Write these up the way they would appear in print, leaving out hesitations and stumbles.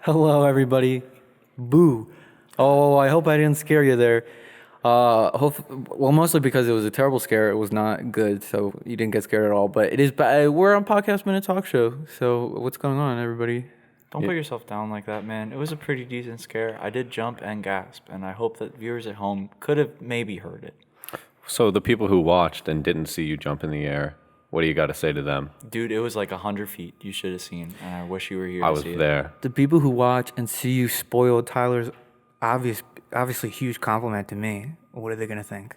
Hello, everybody. Boo. Oh, I hope I didn't scare you there. Mostly because it was a terrible scare. It was not good, so you didn't get scared at all. But it is. We're on Podcast Minute Talk Show. So what's going on, everybody? Don't put yourself down like that, man. It was a pretty decent scare. I did jump and gasp, and I hope that viewers at home could have maybe heard it. So the people who watched and didn't see you jump in the air, what do you got to say to them? Dude, it was like 100 feet. You should have seen, and I wish you were here I to was see it. there. The people who watch and see you spoil Tyler's obviously huge compliment to me. What are they gonna think?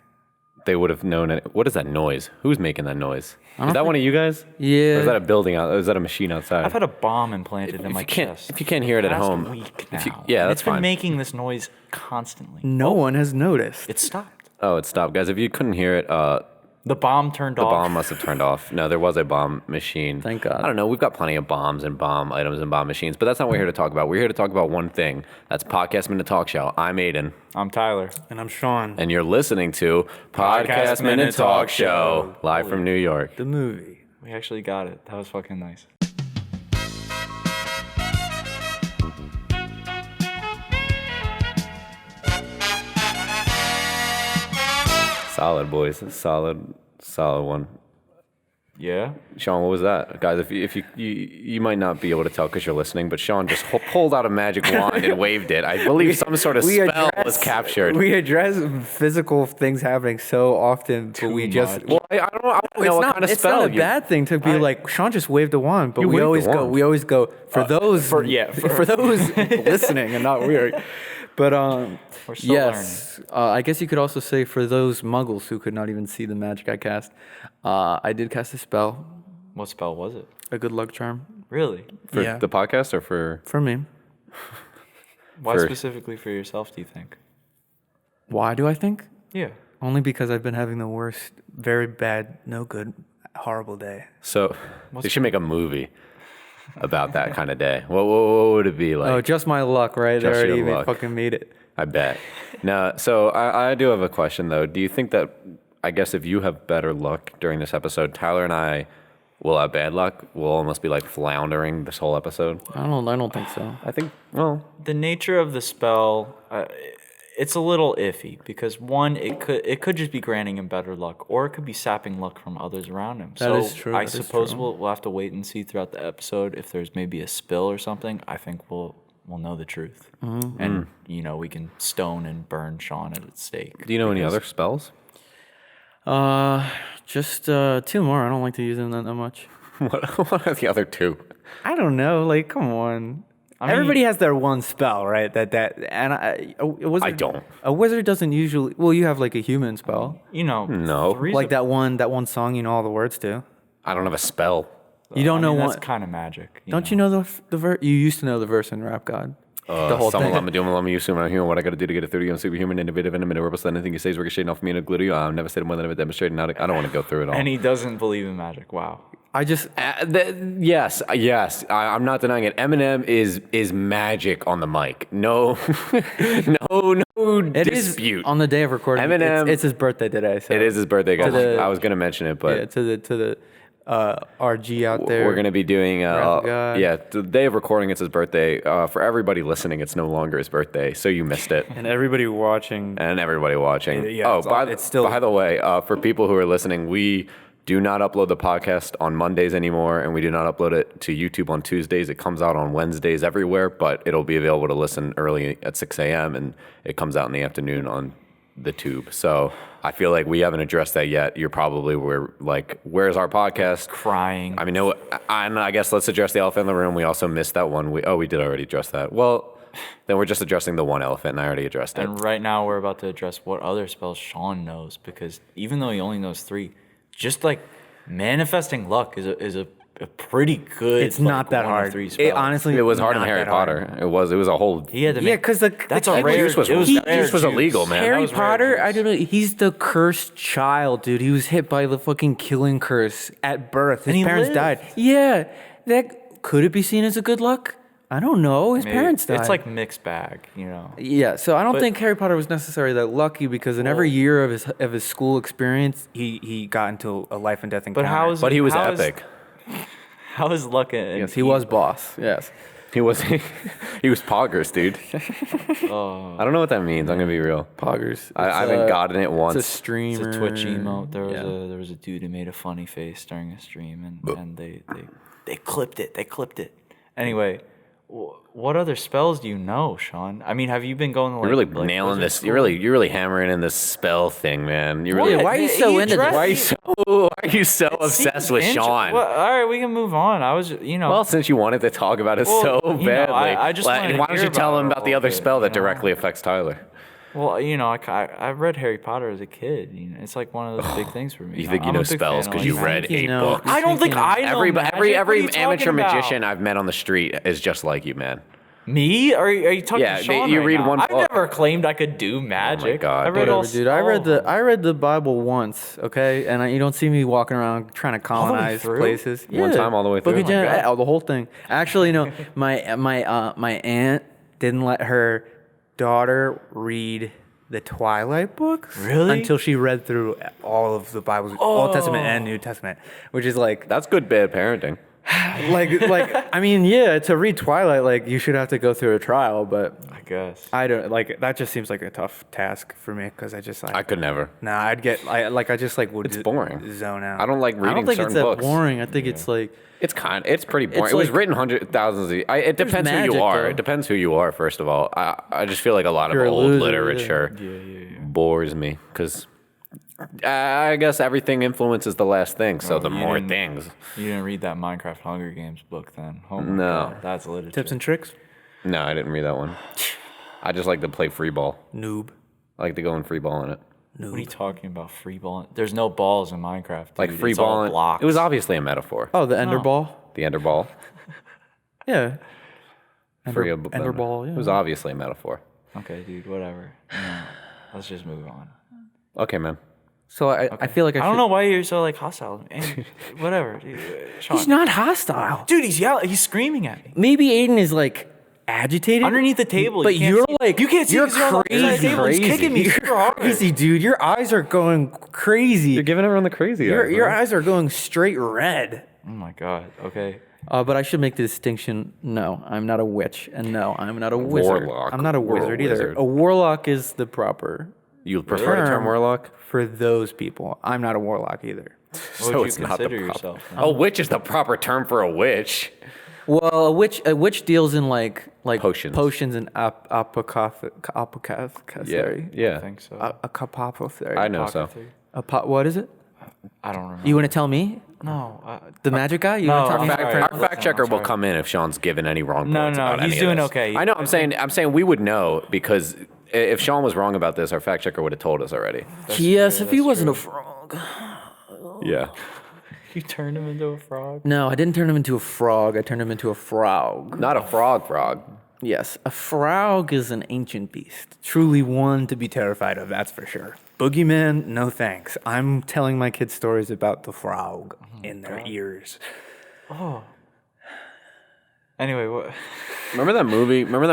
They would have known it. What is that noise? Who's making that noise? Is that one of you guys? Yeah. Or is that a building out? Is that a machine outside? I've had a bomb implanted in my chest. If you can't hear it at Past home, a week if now. you- yeah, And that's it's been fine. making this noise constantly. No one has noticed. It stopped. Oh, it stopped, guys. If you couldn't hear it, The bomb turned the off. bomb must have turned off. No, there was a bomb machine. Thank God. I don't know. We've got plenty of bombs and bomb items and bomb machines, but that's not what we're here to talk about. We're here to talk about one thing. That's Podcast Minute Talk Show. I'm Aiden, I'm Tyler. And I'm Sean. and you're listening to Podcast Minute Talk Show, live from New York. The movie. We actually got it. That was fucking nice. Solid, boys. Solid one. Yeah? Sean, what was that? Guys, if you might not be able to tell because you're listening, but Sean just pulled out a magic wand and waved it. I believe some sort of spell was captured. We address physical things happening so often, but we just. Well, I don't know what kind of It's spell. not a bad thing to be like Sean just waved a wand, but You we waved always a go. wand. We always go for those. for those listening and not weird. But We're still yes, I guess you could also say for those muggles who could not even see the magic I cast, I did cast a spell, What spell was it? a good luck charm Really? For yeah. the podcast or for... for me. Why For- specifically for yourself, do you think? Why do I think? Yeah. Only because I've been having the worst, very bad, no good, horrible day. So they should make a movie about that kind of day. What would it be like? Oh, just my luck, right? They Just your already luck. fucking made it. I bet. Now, so I do have a question, though. Do you think that, I guess if you have better luck during this episode, Tyler and I will have bad luck? We'll almost be like floundering this whole episode? I don't think so. I think, well, The nature of the spell, it's a little iffy because one, it could just be granting him better luck, or it could be sapping luck from others around him. That is true, I that is suppose true. we'll have to wait and see throughout the episode if there's maybe a spill or something. I think we'll know the truth, Mm-hmm. and we can stone and burn Sean at its stake. do you know any other spells? Just two more. I don't like to use them that much. What are the other two? I don't know. Like, come on. Everybody has their one spell, right? I don't. A wizard doesn't usually. Well, you have like a human spell, No. three's like a- that one song. You know all the words to. I don't have a spell. You don't know That's one. kind of magic. Don't you know the verse? You used to know the verse in Rap God. The whole Someone thing. let me do let me use human. I'm human. What I got to do to get it through to you? I'm superhuman, innovative, and rebel. So anything you say is ricocheting off me and glitter you. I've never said more than I've demonstrated. Now I don't want to go through it all. And he doesn't believe in magic. Wow. I just. Yes. I'm not denying it. Eminem is magic on the mic. No, no It is dispute. on the day of recording. Eminem- It's his birthday today. So It is his birthday, guys. the- I was gonna mention it, but Yeah, to the RG out there. we're gonna be doing. Wrath of God. The day of recording, it's his birthday. For everybody listening, it's no longer his birthday, so you missed it. And everybody watching. And everybody watching. Yeah, it's still. By the way, for people who are listening, we do not upload the podcast on Mondays anymore, and we do not upload it to YouTube on Tuesdays. It comes out on Wednesdays everywhere, but it'll be available to listen early at 6 a.m., and it comes out in the afternoon on the tube. So I feel like we haven't addressed that yet. You're probably where's our podcast? Crying. I mean, I guess let's address the elephant in the room. We also missed that one. We did already address that. Well, then we're just addressing the one elephant, and I already addressed it. And right now we're about to address what other spells Sean knows, because even though he only knows 3, just like manifesting luck is a pretty good. It's not that one of hard. 3 It spells. honestly. It was hard in not Harry that hard. Potter. It was a whole. He had to Yeah, make, because that's the a rare. juice was- it was he- rare juice was juice. illegal, man. That Harry was rare Potter, juice. I don't know. He's the cursed child, dude. He was hit by the fucking killing curse at birth. His And he parents lived. died. Yeah, that could it be seen as a good luck? I don't know. His Maybe. parents died. It's like mixed bag, Yeah, so I don't But- think Harry Potter was necessarily that lucky because in every year of his school experience, he got into a life and death encounter. But how is But he was how is- epic. How is luck? Yes, he was boss. Yes. He was he was poggers, dude. Oh, I don't know what that means. I'm gonna be real. Poggers. I haven't gotten it once. It's a streamer. it's a Twitch emote. There was Yeah. there was a dude who made a funny face during a stream, and they clipped it. They clipped it. Anyway, what other spells do you know, Sean? I mean, have you been going to You're really nailing this. You're really hammering in this spell thing, man. You're really. Yeah, why are you so into this? Why are you so obsessed with Sean? Well, all right, we can move on. I was, Well, since you wanted to talk about it so you know, badly, I just wanted to why don't hear you tell about him it about a the little other bit, spell that you know? directly affects Tyler? well, I read Harry Potter as a kid. You know, it's like one of those big things for me. You think you I'm know a big spells fan because of, you like, read you 8 know. books. I don't think I know Every magic. What are every you amateur talking about? magician I've met on the street is just like you, man. Me? Are you talking Yeah, to Sean you right read now? one I've book. never claimed I could do magic. God, I read all, Whatever, dude. I read the Bible once, okay, and you don't see me walking around trying to the way colonize through? places. One time all the way Book through? of Oh my Gen- God. the whole thing. Actually, no, my aunt didn't let her daughter read the Twilight books Really? until she read through all of the Bibles, Old Testament and New Testament, which is like That's good bad parenting. I mean, yeah, to read Twilight, like you should have to go through a trial, but I guess. I don't like that. Just seems like a tough task for me because I just like I could never. nah, I'd get I just like would It's boring. zone out. I don't like I reading don't think certain it's that books. boring. I think it's like It's pretty boring. It's It was like- written hundreds, thousands. It depends who magic, you are. though. It depends who you are. First of all, I just feel like a lot of You're a old loser, literature bores me because I guess everything influences the last thing. So the you more didn't- things. You didn't read that Minecraft Hunger Games book then? Oh my No. God, that's literature. tips and tricks. No, I didn't read that one. I just like to play free ball. Noob. I like to go in free ball in it. What are you talking about? Free balling? There's no balls in Minecraft. Dude. Like free It's all ball. blocks. It was obviously a metaphor. Oh, the Ender No. Ball. The ender ball. Yeah. Free Ender Ball. Yeah. It was obviously a metaphor. Okay, dude. Whatever. You know, let's just move on. Okay, man. So I feel like I I should, don't know why you're so like hostile. And whatever, dude. Sean. He's not hostile. Dude, he's yelling. He's screaming at me Maybe Aiden is like agitated underneath the table. but you can't you're see- like you can't see you're 'cause you're on the other side of the table. He's kicking me super You're hard. crazy, dude. Your eyes are going crazy. You're giving everyone the crazy. Your eyes are going straight red. Oh my god. Okay. But I should make the distinction. No, I'm not a witch, and no, I'm not a wizard. Warlock. I'm not a We're a wizard either. wizard. A warlock is the proper You prefer the term term warlock? for those people. I'm not a warlock either. What would you consider yourself? then? A witch is the proper term for a witch. Well, a witch deals in like Potions. and apothecary. Yeah. I think so. A apothecary. I know so. What is it? I don't remember. You want to tell me? No. The magic guy? You no, want to tell me? I'm sorry. Our fact checker I'm will sorry. come in if Sean's given any wrong No, points no, about he's any of doing this. okay. I know. I'm saying we would know because if Sean was wrong about this, our fact checker would have told us already. Yes, if he wasn't a frog. Yeah. You turned him into a frog. No, I didn't turn him into a frog. I turned him into a frog. Not a frog. Yes, a frog is an ancient beast. Truly one to be terrified of, that's for sure. Boogeyman, no thanks. I'm telling my kids stories about the frog in their ears. Anyway, what? Remember that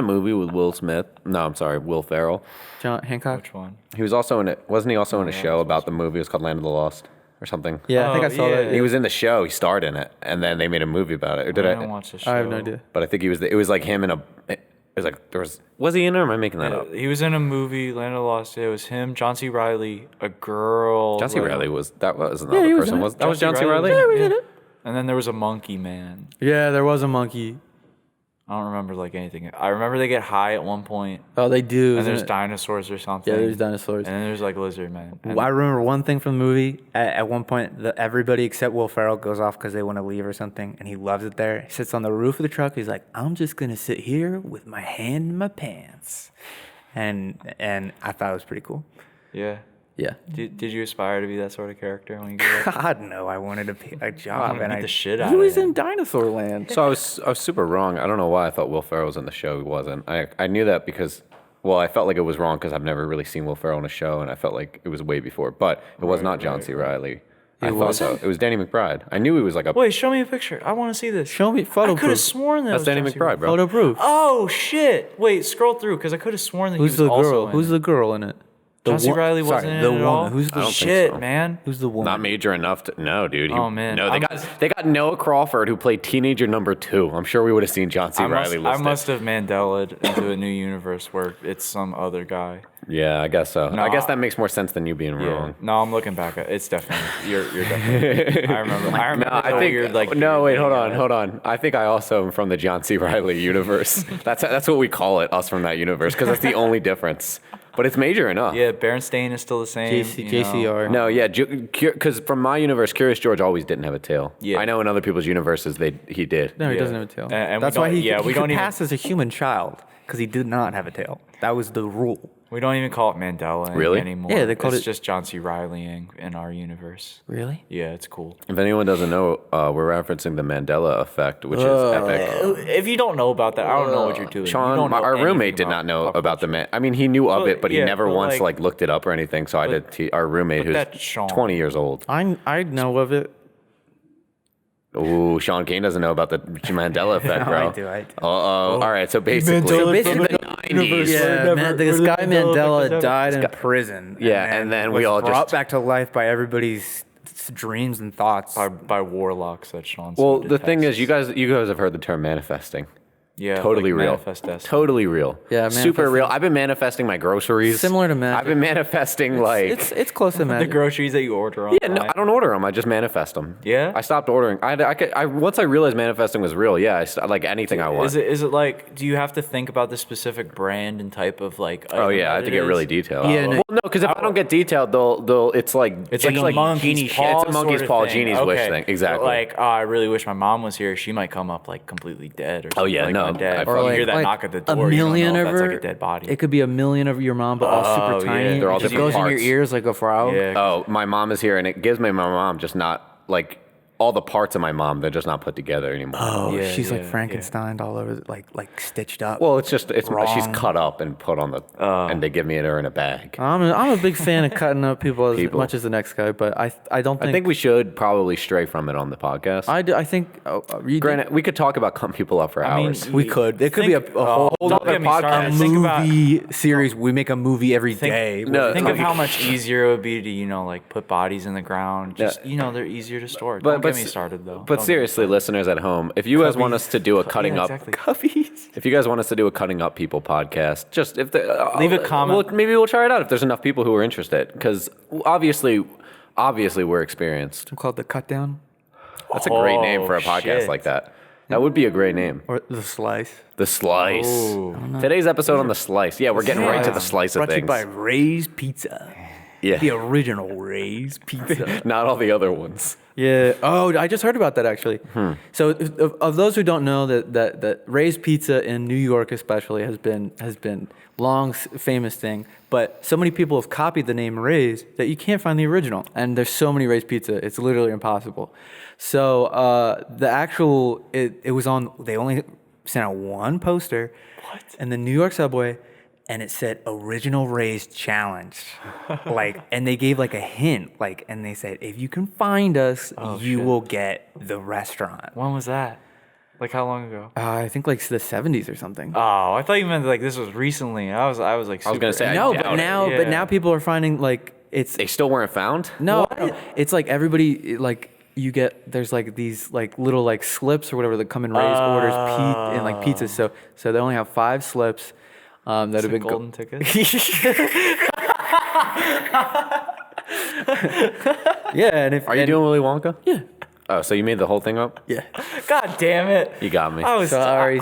movie? With Will Smith? No, I'm sorry, Will Ferrell. John Hancock? Which one? He was also in it. Wasn't he also in a show about the movie? It was called Land of the Lost or something. Yeah, I think I Oh, saw yeah. that. He was in the show. He starred in it, and then they made a movie about it. Or did I I? didn't watch the show. I have no idea. But I think he was. It was like him in a. It was like there was. Was he in it? Or am I making that up? He was in a movie, Land of the Lost. It was him, John C. Riley, a girl. John C. Riley was that was not Yeah, the he was person in it. was that was John C. Riley Riley? was in Yeah, we it, did it. And then there was a monkey man. Yeah, there was a monkey. I don't remember like anything. I remember they get high at one point, Oh, they do. and isn't there's it? dinosaurs or something. Yeah, there's dinosaurs. And then there's like lizard men. And I remember one thing from the movie. At one point, everybody except Will Ferrell goes off because they want to leave or something, and he loves it there. He sits on the roof of the truck. He's like, "I'm just gonna sit here with my hand in my pants," and I thought it was pretty cool. yeah. Yeah. Did you aspire to be that sort of character when you grew up? God no, I wanted a job, wanna and beat I the shit out He of was him. in Dinosaur Land. So I was super wrong. I don't know why I thought Will Ferrell was in the show. He wasn't. I knew that because, well, I felt like it was wrong because I've never really seen Will Ferrell in a show, and I felt like it was way before. But it was not John C. Riley. I thought so. It was Danny McBride. I knew he was like a. Wait, show me a picture. I want to see this. Show me photo I could have proof. sworn that That's was Danny John C. McBride, bro. Photo proof. Oh shit! Wait, scroll through because I could have sworn that Who's he the was girl? also in Who's it. the girl in it? The John C. Reilly wasn't in the it at all? woman. Who's I the don't think Shit, so. man. Who's the woman? Not major enough to no, dude. Oh, man. No, they got Noah Crawford who played teenager number 2. I'm sure we would have seen John C. Reilly I listed. must have Mandela'd into a new universe where it's some other guy. Yeah, I guess so. No, I guess that makes more sense than you being wrong. No, I'm looking back at it's definitely you're definitely. I remember. No, I think. No, wait, hold on. I think I also am from the John C. Reilly universe. That's what we call it, us from that universe, because that's the only difference. But it's major enough. Yeah, Berenstain is still the same. JCR. No, yeah, because from my universe, Curious George always didn't have a tail. Yeah. I know in other people's universes he did. No, he Yeah. doesn't have a tail. And That's we why don't- he yeah, we could don't even- pass as a human child because he did not have a tail. That was the rule. We don't even call it Mandela Really? anymore. Yeah, they called it's it- just John C. Reilly in our universe. Really? Yeah, it's cool. If anyone doesn't know, we're referencing the Mandela effect, which is epic. If you don't know about that, I don't know what you're doing. You Sean, don't know our roommate anything did not know pop about the culture. man. I mean, he knew of But, it, but he yeah, never but, once like- looked it up or anything. So I did. Our roommate, but who's that's Sean. 20 years old. I know of it. Ooh, Sean Kane doesn't know about the Mandela effect, No, bro. I do. All right, so basically, So basically, the 90s. yeah, man, this guy Mandela died in prison. Yeah, and then we was all brought just- back to life by everybody's dreams and thoughts. by warlocks that Sean. Well, so the thing is, detests. you guys have heard the term manifesting. Yeah, Totally like real. manifest destiny. Totally real. Yeah, super manifesting- real. I've been manifesting my groceries. Similar to magic. I've been manifesting like. It's close to The magic. groceries that you order online. Yeah, no, I don't order them. I just manifest them. Yeah? I stopped ordering. Once I realized manifesting was real. Yeah, like anything I want. Is it like? Do you have to think about the specific brand and type of like? Oh item yeah, I have that to it get really is? detailed. Yeah, Well, no, because if I don't get detailed, they'll. It's like It's like a monkey's genie paw. shit. It's a monkey's sort of paw, thing. genie's wish Okay. thing. Exactly. Like, oh, I really wish my mom was here. She might come up like completely dead or something. Oh, yeah, like, no, dead. I Or fucking- you hear that like knock at the door. a you don't million know if of that's like her. a dead body. It could be a million of your mom, but all Oh, super yeah. tiny. They're all it just different goes in your parts. ears like a frog. Yeah. Oh, my mom is here, and it gives my mom just not like all the parts of my mom. They're just not put together anymore. Oh, Yeah, she's like yeah, Frankenstein all over, like stitched up. Well, it's she's Wrong. cut up and put on the, and they give me her in a bag. I'm a big fan of cutting up people as People. much as the next guy, but I don't think I think we should probably stray from it on the podcast. I think Granted, we could talk about cutting people up for I mean, hours. we could. It could be a whole don't other get me started. podcast, Think about- movie series. We make a movie every Think- day. No, Think of like- how much easier it would be to like put bodies in the ground. Just they're easier to store. Don't get me started though. But Don't seriously, listeners at home, if you guys want us to do a cutting Yeah, up, exactly. Puppies. if you guys want us to do a cutting up people podcast, just if Leave a comment. maybe we'll try it out if there's enough people who are interested. Because obviously we're experienced. I'm called the Cut Down That's a great name for a Oh, podcast shit. like that. That would be a great name. or the Slice. The Slice. Ooh. Today's episode on the Slice. Yeah, we're getting right to the slice of Brought to you things. by Ray's Pizza. Yeah. The original Ray's Pizza. Not all the other ones. Yeah. Oh, I just heard about that actually. So, of those who don't know, that Ray's Pizza in New York especially has been long famous thing, but so many people have copied the name Ray's that you can't find the original. And there's so many Ray's Pizza, it's literally impossible. So the actual it was on. They only sent out one poster. What? In the New York subway. And it said original Ray's challenge. And they gave like a hint, and they said, if you can find us, you shit. will get the restaurant. When was that? Like how long ago? I think like the 70s or something. Oh, I thought you meant like this was recently. I was like. I was gonna super- say, I no, doubt but it. now, Yeah. people are finding it's They still weren't found? no, it's like everybody you get there's like these like little like slips or whatever that come in Ray's orders in like pizzas. So they only have 5 slips that have been golden ticket. Yeah, and if Are you doing Willy Wonka? Yeah. Oh, so you made the whole thing up? Yeah. God damn it! You got me. I was Sorry.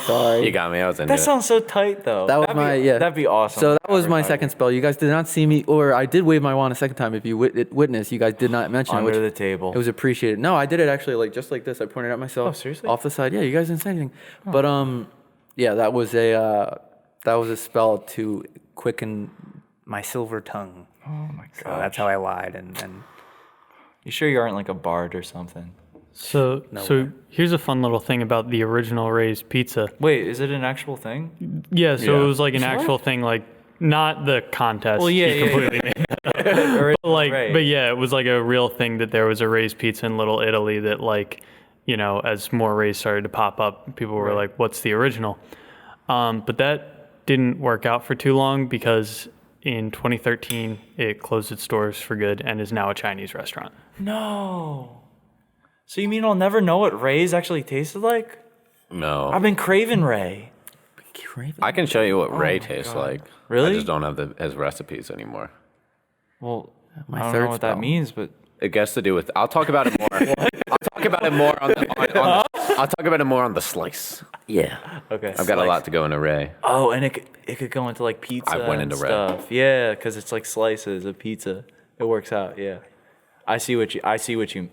You got me. I was into That it. sounds so tight though. That was That'd be- That'd be awesome. So that was my Advertising. second spell. You guys did not see me, or I did wave my wand a second time. If you witness, you guys did not mention Under it. the table. It was appreciated. No, I did it actually just like this. I pointed at myself. Oh, seriously? Off the side. Yeah, you guys didn't say anything. But yeah, that was a spell to quicken my silver tongue. Oh my So god. that's how I lied. And You sure you aren't like a bard or something? So here's a fun little thing about the original Ray's Pizza. Wait, is it an actual thing? Yeah, so Yeah. it was like an actual thing, like not the contest. Well, yeah, he yeah, completely made Or but like, Ray? but yeah, it was like a real thing that there was a Ray's Pizza in Little Italy that like, as more Rays started to pop up, people were like, "What's the original?" But that didn't work out for too long because in 2013, it closed its doors for good and is now a Chinese restaurant. No. So you mean I'll never know what Ray's actually tasted like? No. I've been craving Ray. I can show you what Ray tastes like. Really? I just don't have his recipes anymore. Well, My I don't third know what that spell. means, but It has to do with. I'll talk about it more. I'll talk about it more on the. I'll talk about it more on the slice. Yeah. okay. I've got a lot to go into Ray. Oh, and it could go into like pizza I went and into Ray. stuff. Yeah, because it's like slices of pizza. It works out. Yeah, I see what you.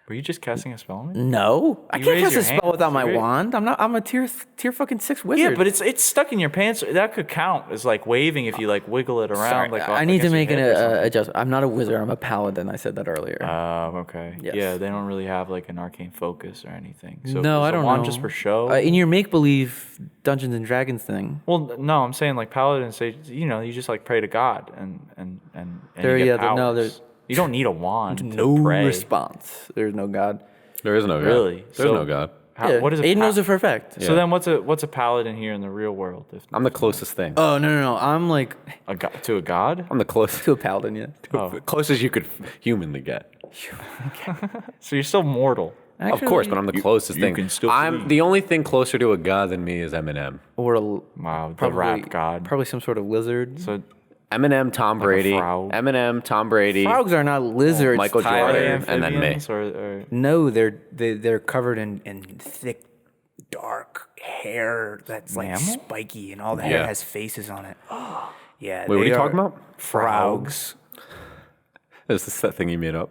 Were you just casting a spell on me? No, I You can't raise cast your a spell hand. without my You're right. wand. I'm a tier fucking 6 wizard. Yeah, but it's stuck in your pants. That could count as like waving if you like wiggle it around. Sorry, Like I need to against your make an hip or something. adjustment. I'm not a wizard. I'm a paladin. I said that earlier. Okay. Yes. Yeah, they don't really have like an arcane focus or anything. So no, is I the don't wand know. just for show. In your make believe Dungeons and Dragons thing. Well, no, I'm saying like paladins say, you just like pray to God and There- you get yeah, powers. no, there's- You don't need a wand to No pray. response. There's no god. There is no God. Really? There's So- no God. How, what is a Aiden knows pa- it for a fact. So then what's a paladin here in the real world? If I'm the closest thing. Oh no! I'm like to a god? I'm the closest. to a paladin. Yeah. Oh. Closest you could humanly get. So you're still mortal. Of course, but I'm the closest you thing. can still I'm flee. the only thing closer to a god than me is Eminem. Or Wow, the probably rap god. Probably some sort of lizard. So Eminem, Tom Brady. frog? Eminem, Tom Brady. Frogs are not lizards. Michael Tyler. Jordan. And then me. amphibians or No, they're covered in thick, dark hair that's like Mammal? spiky, and all the hair Yeah. has faces on it. Yeah. Wait, what are they you talking about? Frogs. Is this that thing you made up?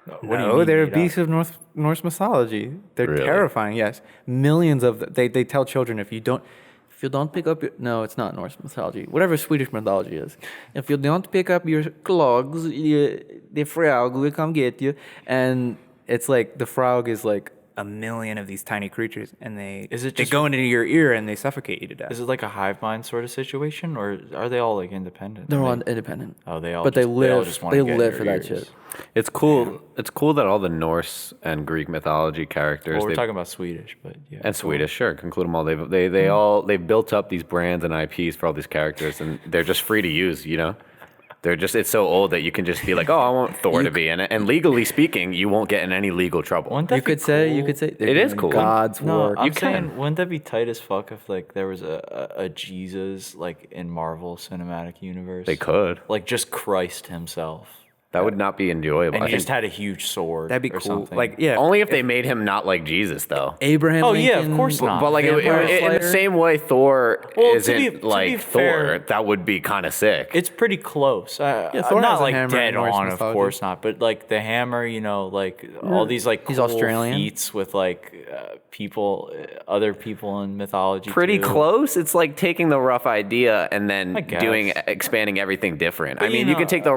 what do you No, mean they're made up? beasts of Norse mythology. They're Really? terrifying. Yes, millions of they tell children if you don't pick up your no, it's not Norse mythology. Whatever Swedish mythology is, if you don't pick up your clogs, the frog will come get you. And it's like the frog is like a million of these tiny creatures, and they just- go into your ear and they suffocate you to death. Is it like a hive mind sort of situation, or are they all like independent? They're all independent. Oh, they all. But just, they all live. just wanna They get in live your for that ears. shit. It's cool. It's cool that all the Norse and Greek mythology characters Well, we're they've- talking about Swedish, but yeah. and Swedish, sure, conclude them all. They've built up these brands and IPs for all these characters, and they're just free to use. It's so old that you can just be like, oh, I want Thor to be in it, and legally speaking, you won't get in any legal trouble. Wouldn't that You be could say cool? they're It is doing cool. God's No, work. I'm You saying, can. wouldn't that be tight as fuck if like there was a Jesus like in Marvel Cinematic Universe? They could. like just Christ himself, That would not be enjoyable. and I he think just had a huge sword. That'd be or cool. Something. Like yeah, only if they made him not like Jesus, though. Abraham. Oh, yeah, of Lincoln, course not. But like Vampire in the Slayer. same way, Thor Well, to isn't be- to like be Thor. fair- That would be kind of sick. it's pretty close. Thor has not a like hammer dead in Norse on, of mythology. course not. But like the hammer, like all these like He's cool Australian. feats with like other people in mythology. Pretty too. close. It's like taking the rough idea and then I guess. expanding everything different. But I mean, you you can take the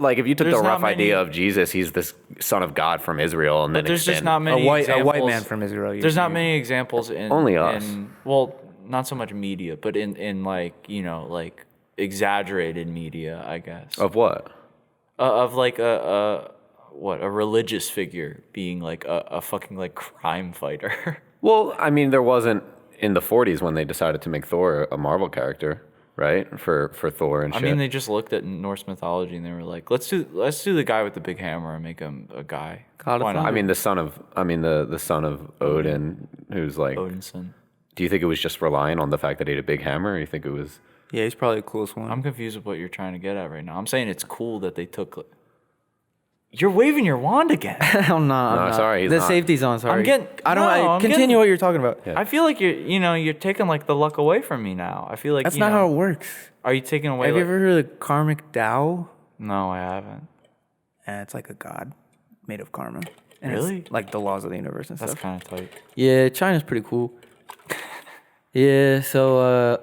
like if you took the there's not rough idea many- of Jesus, he's this son of God from Israel, and But then there's just expand- not many a white examples. man from Israel. There's not many examples in Only us. well, not so much media, but in like like exaggerated media, I guess. of what? Of like a religious figure being like a fucking like crime fighter. Well, I mean, there wasn't in the 40s when they decided to make Thor a Marvel character, right? For Thor and I shit. mean, they just looked at Norse mythology and they were like, let's do the guy with the big hammer and make him a guy. God of Why not? Thunder. I mean, the son of Odin, who's like. Odinson. Do you think it was just relying on the fact that he had a big hammer? Or you think it was? Yeah, he's probably the coolest one. I'm confused with what you're trying to get at right now. I'm saying it's cool that they took. You're waving your wand again. I'm not. No, I'm not. sorry, he's The not. safety's on. Sorry. I'm getting- I don't. no, I I'm continue getting- what you're talking about. Yeah. I feel like you're taking like the luck away from me now. I feel like That's not how it works. Are you taking away? Have you like- ever heard of karmic Tao? No, I haven't. And it's like a god made of karma. And Really? It's like the laws of the universe and That's stuff. kind of tight. Yeah, China's pretty cool. Yeah, so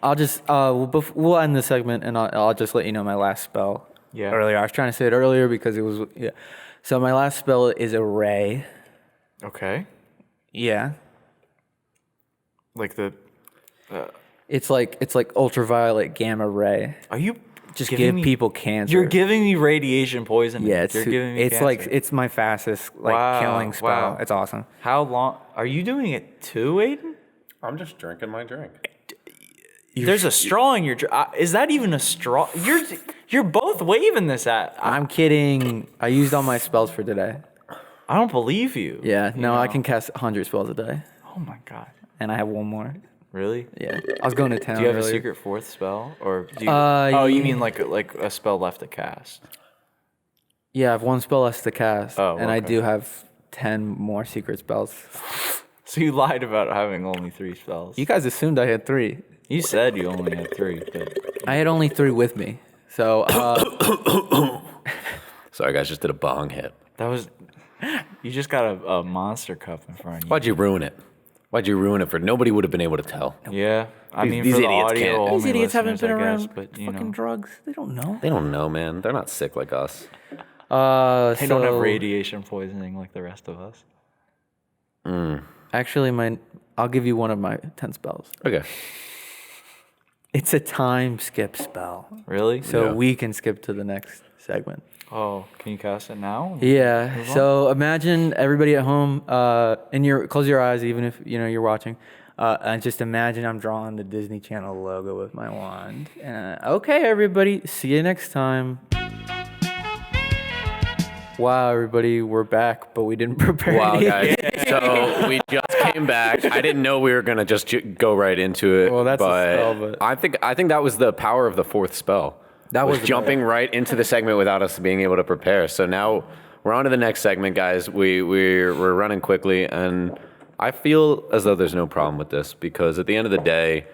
I'll just we'll end the segment and I'll just let you know my last spell. Yeah. Earlier, I was trying to say it earlier because it was yeah. So my last spell is a ray. Okay. Yeah. Like the. It's like ultraviolet gamma ray. Are you Just giving give me- people cancer. You're giving me radiation poisoning. yeah, it's you're giving me. it's like cancer. it's my fastest like Wow, killing spell. wow. It's awesome. How long are you doing it too, Aiden? I'm just drinking my drink. There's a straw in your drink. Is that even a straw? You're both waving this at. I'm kidding. I used all my spells for today. I don't believe you. Yeah, You no, I know? can cast 100 spells a day. Oh my god. And I have one more. Really? Yeah. I was going to town Do you have a earlier. secret fourth spell, or do you? Yeah. You mean like a spell left to cast? Yeah, I have one spell less to cast. Oh, and I okay. do have 10 more secret spells. So you lied about having only 3 spells. You guys assumed I had 3. You said you only had 3. But I had only 3 with me. So, Sorry, guys, just did a bong hit. that was. You just got a monster cup in front of you. Why'd you ruin it? Why'd you ruin it for? Nobody would have been able to tell. Yeah, I These- mean these for the idiots audio can't. only these idiots haven't been listeners, I around guess, but you fucking know, drugs. They don't know. They don't know, man. They're not sick like us. they don't have radiation poisoning like the rest of us. Actually, I'll give you one of my 10 spells. Okay. It's a time skip spell. Really? So Yeah. we can skip to the next segment. Oh, can you cast it now? Yeah. So imagine everybody at home, close your eyes, even if you're watching, and just imagine I'm drawing the Disney Channel logo with my wand. Okay, everybody, see you next time. Wow, everybody, we're back, but we didn't prepare. Wow, anything. guys. So we just came back. I didn't know we were gonna just go right into it. Well, that's a but spell, but- I think that was the power of the fourth spell. That was the jumping right into the segment without us being able to prepare. So now we're on to the next segment, guys. We're running quickly, and I feel as though there's no problem with this because at the end of the day,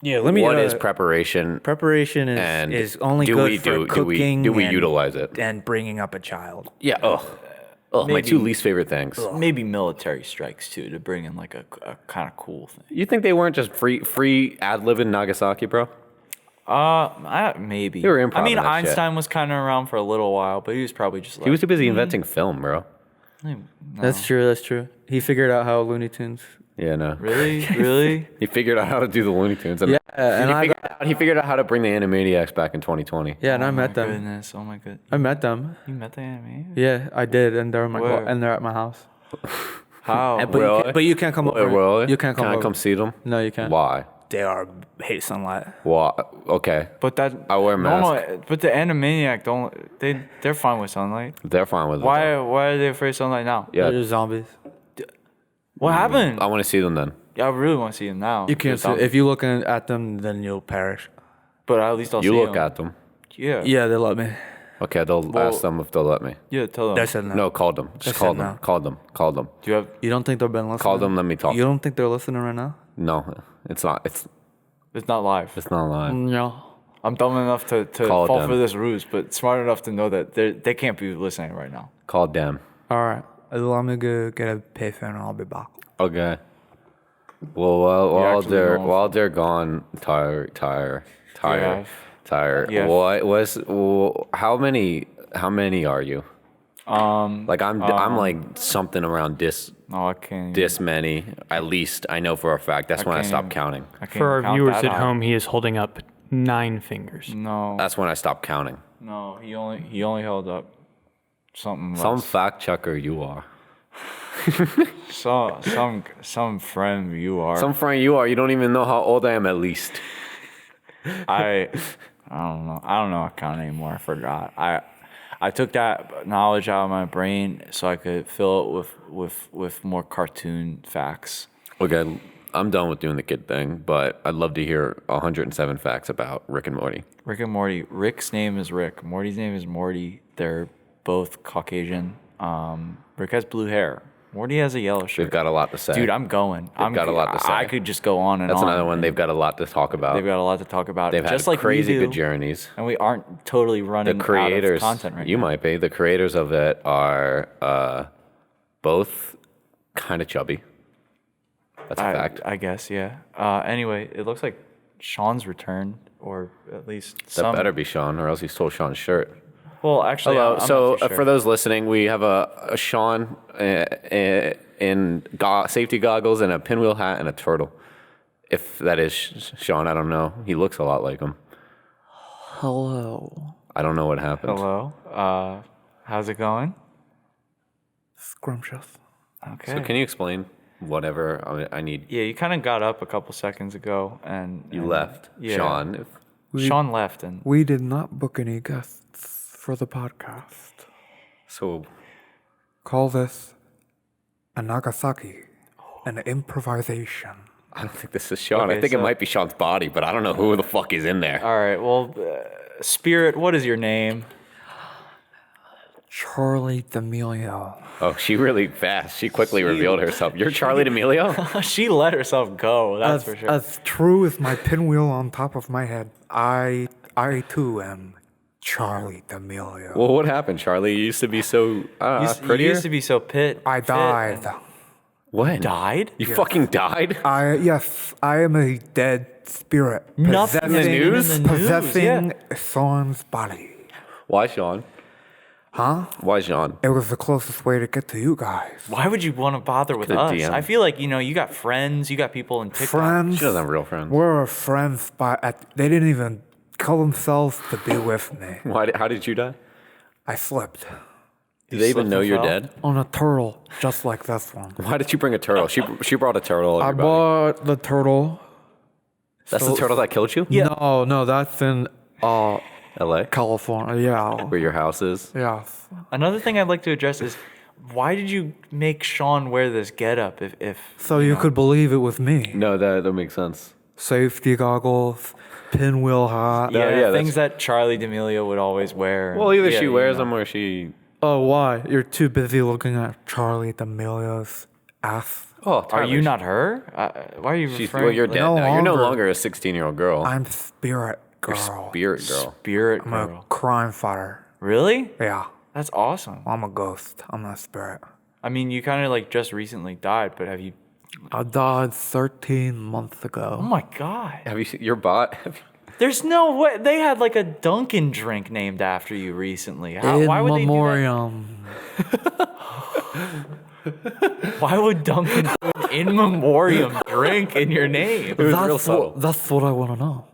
Yeah, let me. what is preparation? Preparation And is only do good we for do cooking. do we and- utilize it? and bringing up a child. Yeah. My Maybe- 2 least favorite things. Maybe military strikes too to bring in like a kind of cool thing. You think they weren't just free ad lib in Nagasaki, bro? Maybe. They were improv I mean, in that shit. Einstein was kind of around for a little while, but he was probably just like. He was too busy inventing film, bro. That's true. That's true. He figured out how Looney Tunes. Yeah, no. Really, really. He figured out how to do the Looney Tunes. And Yeah, and he figured out how to bring the Animaniacs back in 2020. Yeah, and I Oh met my them. Goodness. Oh my good. I met them. You met the enemy? Yeah, I did, and they're in my Where? and they're at my house. How? But, you can't come over. Really? You can't come Can over. I come see them? No, you can't. Why? They are hate sunlight. Why? Okay. But that I wear a mask. But the Animaniac they're fine with sunlight. They're fine with it. Why though. are they afraid of sunlight now? Yeah. They're zombies. What happened? I want to see them then. Yeah, I really want to see them now. You can't. See, if you look at them, then you'll perish. But at least I'll You see look them. at them. Yeah. Yeah, they let me. Okay, they'll ask them if they'll let me. Yeah, tell them. They said no. No, call them. Just They call said them. no. Call them. Call them. Do you have? You don't think they've been listening? Call them. Let me talk. You don't think they're listening right now? No, it's not. It's It's not live. not live. No. I'm dumb enough to Call fall them. for this ruse, but smart enough to know that they can't be listening right now. Call them. All right. Let me go get a payphone and I'll be back. Okay. Well, while actually going they're gone, Tyre. Yeah. What was? How many are you? Like I'm like something around No, I can't. this many at least. I know for a fact. That's when I can't stopped even- counting. I can't For our count viewers that at high. home, he is holding up 9 fingers. No, That's when I stopped counting. no, he only held up something. Some less. fact checker you are. Some friend you are. Some friend you are. You don't even know how old I am at least. I don't know. I don't know how to count anymore. I forgot. I took that knowledge out of my brain so I could fill it with more cartoon facts. Okay, I'm done with doing the kid thing, but I'd love to hear 107 facts about Rick and Morty. Rick and Morty. Rick's name is Rick. Morty's name is Morty. They're both Caucasian. Rick has blue hair. Morty has a yellow shirt. They've got a lot to say. Dude, I'm going. They've got a lot to say. I could just go on and That's on. another one. They've got a lot to talk about. They've got a lot to talk about. They've just had like crazy we do, good journeys. and we aren't totally The running creators, out of content right you now. might be. The creators of it are both kind of chubby. That's a fact. I guess, yeah. Anyway, it looks like Sean's returned, or at least That some. better be Sean, or else he stole Sean's shirt. Well, actually, Hello. I'm not So too sure. for those listening, we have a Sean in safety goggles and a pinwheel hat and a turtle. If that is Sean, I don't know. He looks a lot like him. Hello. I don't know what happened. Hello. How's it going? Scrumptious. Okay. So can you explain whatever. I need. Yeah, you kind of got up a couple seconds ago, and You left, Yeah. Sean. Sean left, and We did not book any guests for the podcast. So Call this a Nagasaki, an improvisation. I don't think this is Sean. Okay, I think it so- might be Sean's body, but I don't know who the fuck is in there. all right. Well, Spirit, what is your name? Charli D'Amelio. Oh, she really fast. She quickly revealed herself. You're Charli D'Amelio? She let herself go. That's for sure. As true as my pinwheel on top of my head, I too am Charli D'Amelio. Well, what happened, Charlie? You used to be so you prettier. used to be so I fit died. and- When? Died? You fucking died? Yes, I am a dead spirit. Nothing in the news? In the news, Possessing yeah. Sean's body. Why, Sean? Huh? Why, Sean? It was the closest way to get to you guys. Why would you want to bother with The us? DM. I feel like you got friends, you got people in TikTok. Friends. She doesn't have real friends. We're friends, but they didn't even call themselves to be with me. Why? How did you die? I slipped Do they even slipped know and you're fell? dead? on a turtle, just like this one. Why did you bring a turtle? She brought a turtle. I Everybody. bought the turtle. That's the turtle that killed you? Yeah. No, that's in L.A. California. Yeah. Where your house is. Yes. Another thing I'd like to address is why did you make Sean wear this getup if So you could believe it was me. No, that makes sense. Safety goggles, pinwheel hat. No, yeah, things that Charli D'Amelio would always wear. Well, either Yeah, she you wears know. them or she. Oh, why? You're too busy looking at Charli D'Amelio's ass. Oh, Are Tyler, you not her? Why are you She's, referring? well, you're dead No now. You're no longer. longer a 16-year-old girl. I'm spirit You're girl. spirit girl. Spirit I'm a girl. crime fighter. Really? Yeah. That's awesome. I'm a ghost. I'm not a spirit. I mean, you kind of like just recently died, but have you? I died 13 months Oh ago. my god! Have you seen your bot? There's no way they had like a Dunkin' drink named after you recently. In Why would memoriam. Why would Dunkin' put an in memoriam drink in your name? was real subtle. That's what I want to know.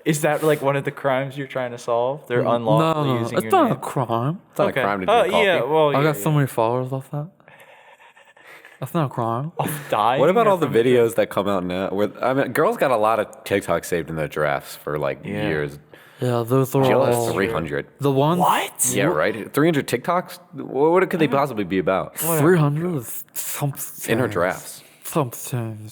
Is that like one of the crimes you're trying to solve? They're unlawfully No, using it's your not name. a crime. It's not a crime to drink coffee. yeah, well, I yeah, got so many followers off that. That's not a crime. dying. What about or all the from- videos that come out now? Where I mean, girls got a lot of TikTok saved in their drafts for like Yeah. years. Yeah, those are Jill has all 300. the ones. What? Yeah, right. 300 TikToks. What could they possibly be about? 300 is something. In her drafts. Something.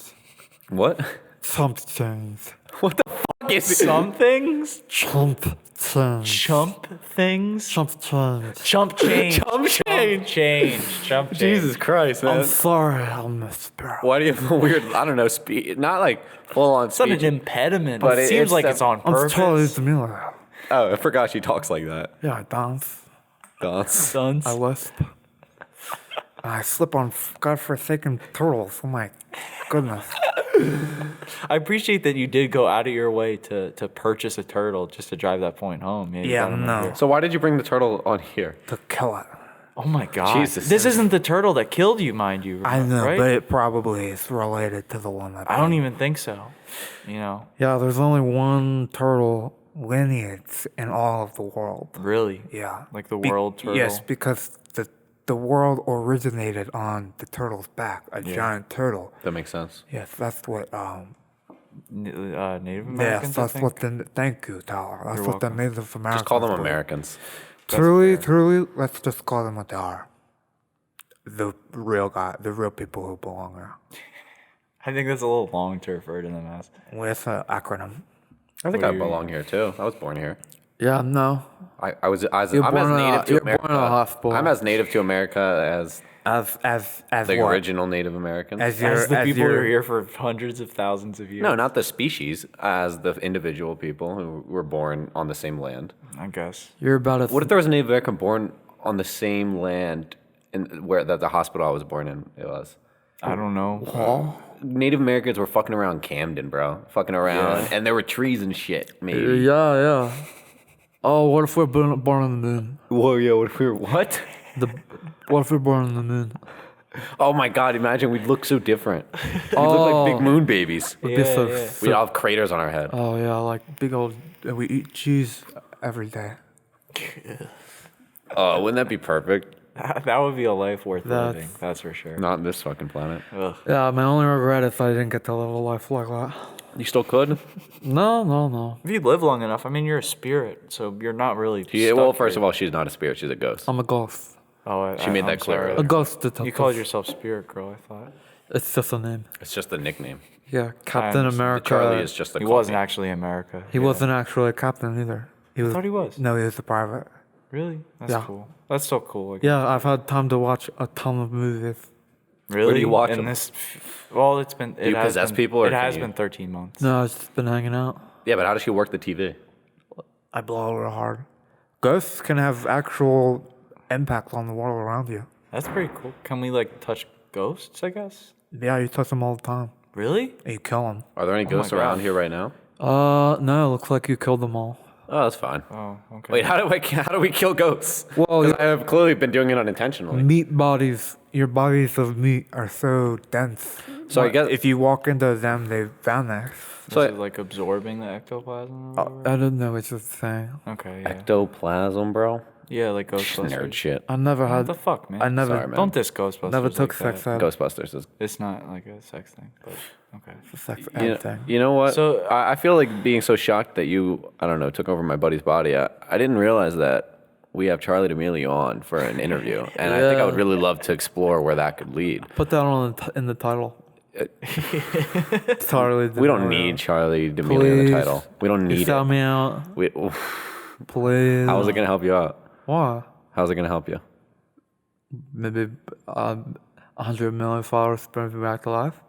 What? Something. What the fuck is it? Some things? Chump things. Chump things? Chump things. Chump change. Chump change. Chump change. Jesus Christ, man. I'm sorry, I'm a spirit. Why do you have a weird? I don't know. Speed. Not like full on It's not speech. an impediment, But but it it- seems it's like that- it's on I'm purpose. Charli D'Amelio. Oh, I forgot she talks like that. Yeah, I dance. Dance. Sons. I lisp. I slip on godforsaken turtles. Oh my goodness. I appreciate that you did go out of your way to purchase a turtle just to drive that point home. You Yeah, got 'em no. up here. So why did you bring the turtle on here? To kill it. Oh my god. Jesus. This isn't the turtle that killed you, mind you. I know, right? but it probably is related to the one that I don't even think so. You know, Yeah, there's only one turtle lineage in all of the world. really. Yeah. Like the world turtle. Yes, because the world originated on the turtle's back, a giant turtle. That makes sense. Yes, that's what Native Americans. yes, I that's think? what the thank you, Tyler. That's You're what the welcome. Native Americans Just call them believe. Americans. Truly, let's just call them what they are. The real people who belong here. I think that's a little long to refer to them as. With an acronym. I think Where I you- belong here too. I was born here. Yeah, no. I'm as You're native born in to a America. hospital. I'm as native to America as As the what? original Native Americans. As your, As the as people who your, are here for hundreds of thousands of years. No, not the species, as the individual people who were born on the same land. I guess. You're about a What if there was a Native American born on the same land where the hospital I was born in it was? I don't know. Native Americans were fucking around Camden, bro. Fucking around. And there were trees and shit, maybe. Yeah. Oh, what if we're born on the moon? Whoa, yeah, what if we were, what? What if we're born on the moon? Oh my god, imagine we'd look so different. We'd look like big moon babies. We'd be so, Yeah. We'd all have craters on our head. oh yeah, like big old. We eat cheese every day. Oh, wouldn't that be perfect? That would be a life worth That's- living. That's for sure. Not this fucking planet. Ugh. Yeah, my only regret is I didn't get to live a life like that. You still could? No. If you live long enough, I mean, you're a spirit, so you're not really. Well, first of all, she's not a spirit. She's a ghost. I'm a ghost. She made that clear A earlier. ghost detective. You called yourself Spirit Girl, I thought. It's just a name. It's just a nickname. Yeah, Captain understand. America. Charlie is just a He call wasn't me. actually America. He wasn't actually a captain either. He was. I thought he was. No, he was a private. Really? That's Yeah. cool. That's so cool. Yeah, I've had time to watch a ton of movies. Really? Where do you watch And them? this, well, it's been. you possess people, or It can has you- been 13 months. No, I've just been hanging out. Yeah, but how does she work the TV? I blow real hard. Ghosts can have actual impact on the world around you. That's pretty cool. Can we like touch ghosts? I guess. Yeah, you touch them all the time. Really? And you kill them. Are there any ghosts God. around here right now? No, it looks like you killed them all. Oh, that's fine. Oh, okay. Wait, how do we kill ghosts? Well, 'Cause I have clearly been doing it unintentionally. meat bodies, your bodies of meat are so dense. So I guess if you walk into them, they vanish. So is it like absorbing the ectoplasm? Or whatever? I don't know. It's just a thing. Okay. Yeah. ectoplasm, bro. Yeah, like Ghostbusters. Nerd shit. I never What had. the fuck, man? I never. Sorry, man. Don't diss Ghostbusters. Never took like sex that. ed. Ghostbusters is. It's not like a sex thing, but okay. Sex You ed know, thing. you know what? So- I feel like being so shocked that you, I don't know, took over my buddy's body. I didn't realize that we have Charli D'Amelio on for an interview, and I think I would Yeah. really love to explore where that could lead. Put that on in the title. Charli We don't D'Amelio. need Charli D'Amelio in the Please. title. We don't You need sell it. me out, We, please. how is it gonna help you out? Why? How's it gonna help you? Maybe 100 million followers bring me back to life.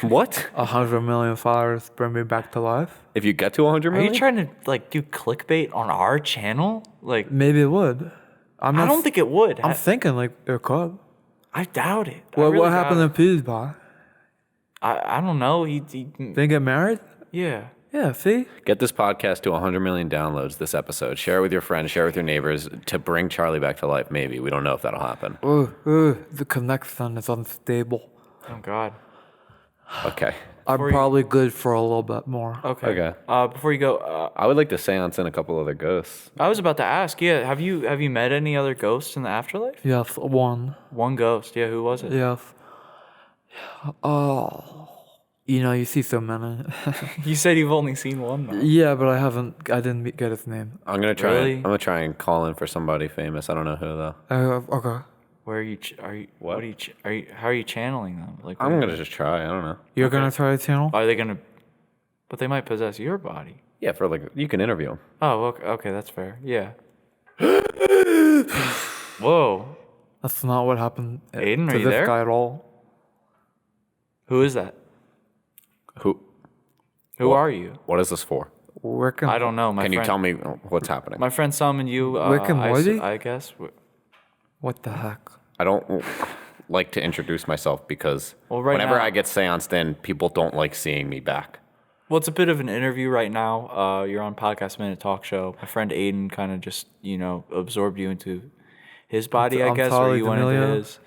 What? 100 million followers bring me back to life. If you get to 100 Are million? you trying to like do clickbait on our channel? Like, Maybe it would. I don't think it would. I'm thinking like it could. I doubt it. I Well, really what happened doubt to PewDiePie? it. I don't know. He They get married? yeah. Yeah. See. Get this podcast to 100 million downloads this episode. Share it with your friends, share it with your neighbors to bring Charlie back to life, maybe. We don't know if that'll happen. The connection is unstable. Oh God. Okay. I'm Before you- probably good for a little bit more. Okay. Okay. Before you go, I would like to seance in a couple other ghosts. I was about to ask. Yeah. Have you met any other ghosts in the afterlife? Yes, one. One ghost. Yeah. Who was it? Yes. Oh. You see so many. You said you've only seen one though. Yeah, but I didn't get his name. I'm gonna try. Really? I'm gonna try and call in for somebody famous. I don't know who though. Okay. Where are you? Are you? What? Are you? Are you? How are you channeling them? Like, I'm gonna just try. I don't know. You're gonna try the channel? Are they gonna? But they might possess your body. Yeah, for like you can interview him. Oh, okay. Okay, that's fair. Yeah. Whoa. That's not what happened Aiden, to are you this there? guy at all. Who is that? Who? Who are you? What is this for? Rick and I don't know. Can you tell me what's happening? My friend summoned you. Rick and Morty? I guess. What the heck? I don't like to introduce myself because Well, right whenever now- I get seanced in, people don't like seeing me back. Well, it's a bit of an interview right now. You're on Podcast Minute Talk Show. My friend Aiden kind of just, absorbed you into his body, I I'm guess, or Charli you went into D'Amelio. his.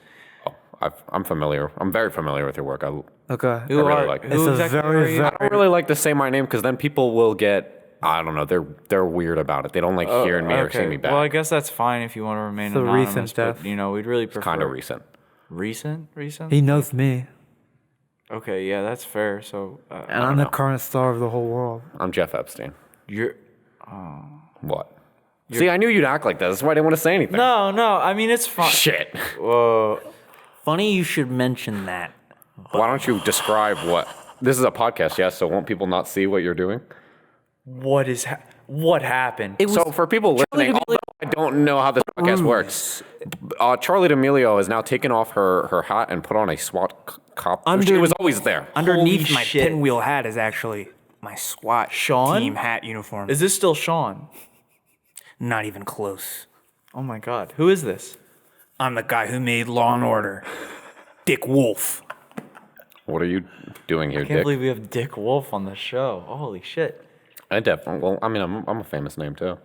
I'm familiar. I'm very familiar with your work. I Okay. Who really are, like it. who It's a exactly very, are you? very- don't really like to say my name because then people will get. I don't know. They're weird about it. They don't like hearing me or seeing me back. Well, I guess that's fine if you want to remain a anonymous. recent but, death. we'd really prefer. Kind of recent. Recent? He knows me, Okay, yeah, that's fair. So, and I'm the current star of the whole world. I'm Jeff Epstein. you're. What? See, I knew you'd act like that. That's why I didn't want to say anything. No, I mean, it's fine. Shit. Whoa. Funny you should mention that. Why don't you describe what? This is a podcast, yes. So won't people not see what you're doing? What happened? So for people listening, although I don't know how this podcast works, Charli D'Amelio has now taken off her hat and put on a SWAT cop. She was always there. Underneath Holy my shit. pinwheel hat is actually my SWAT Sean? team hat uniform. Is this still Sean? Not even close. Oh my God. Who is this? I'm the guy who made Law and Order. Dick Wolf. What are you doing here, I can't Dick? believe we have Dick Wolf on the show. Holy shit. I definitely. Well, I mean, I'm a famous name too.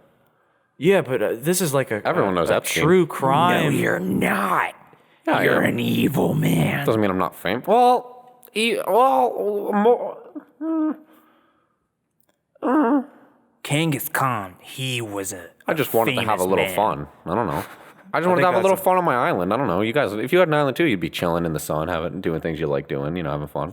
Yeah, but this is like Everyone knows a Epstein. true crime. No, you're not. Yeah, You're I an am. evil man. Doesn't mean I'm not famous. Well, more. Genghis Khan, he was a I just wanted to have a little famous man. fun. I don't know. I just wanted to think have a little that's fun on my island. I don't know. You guys, if you had an island too, you'd be chilling in the sun, doing things you like doing. Having fun.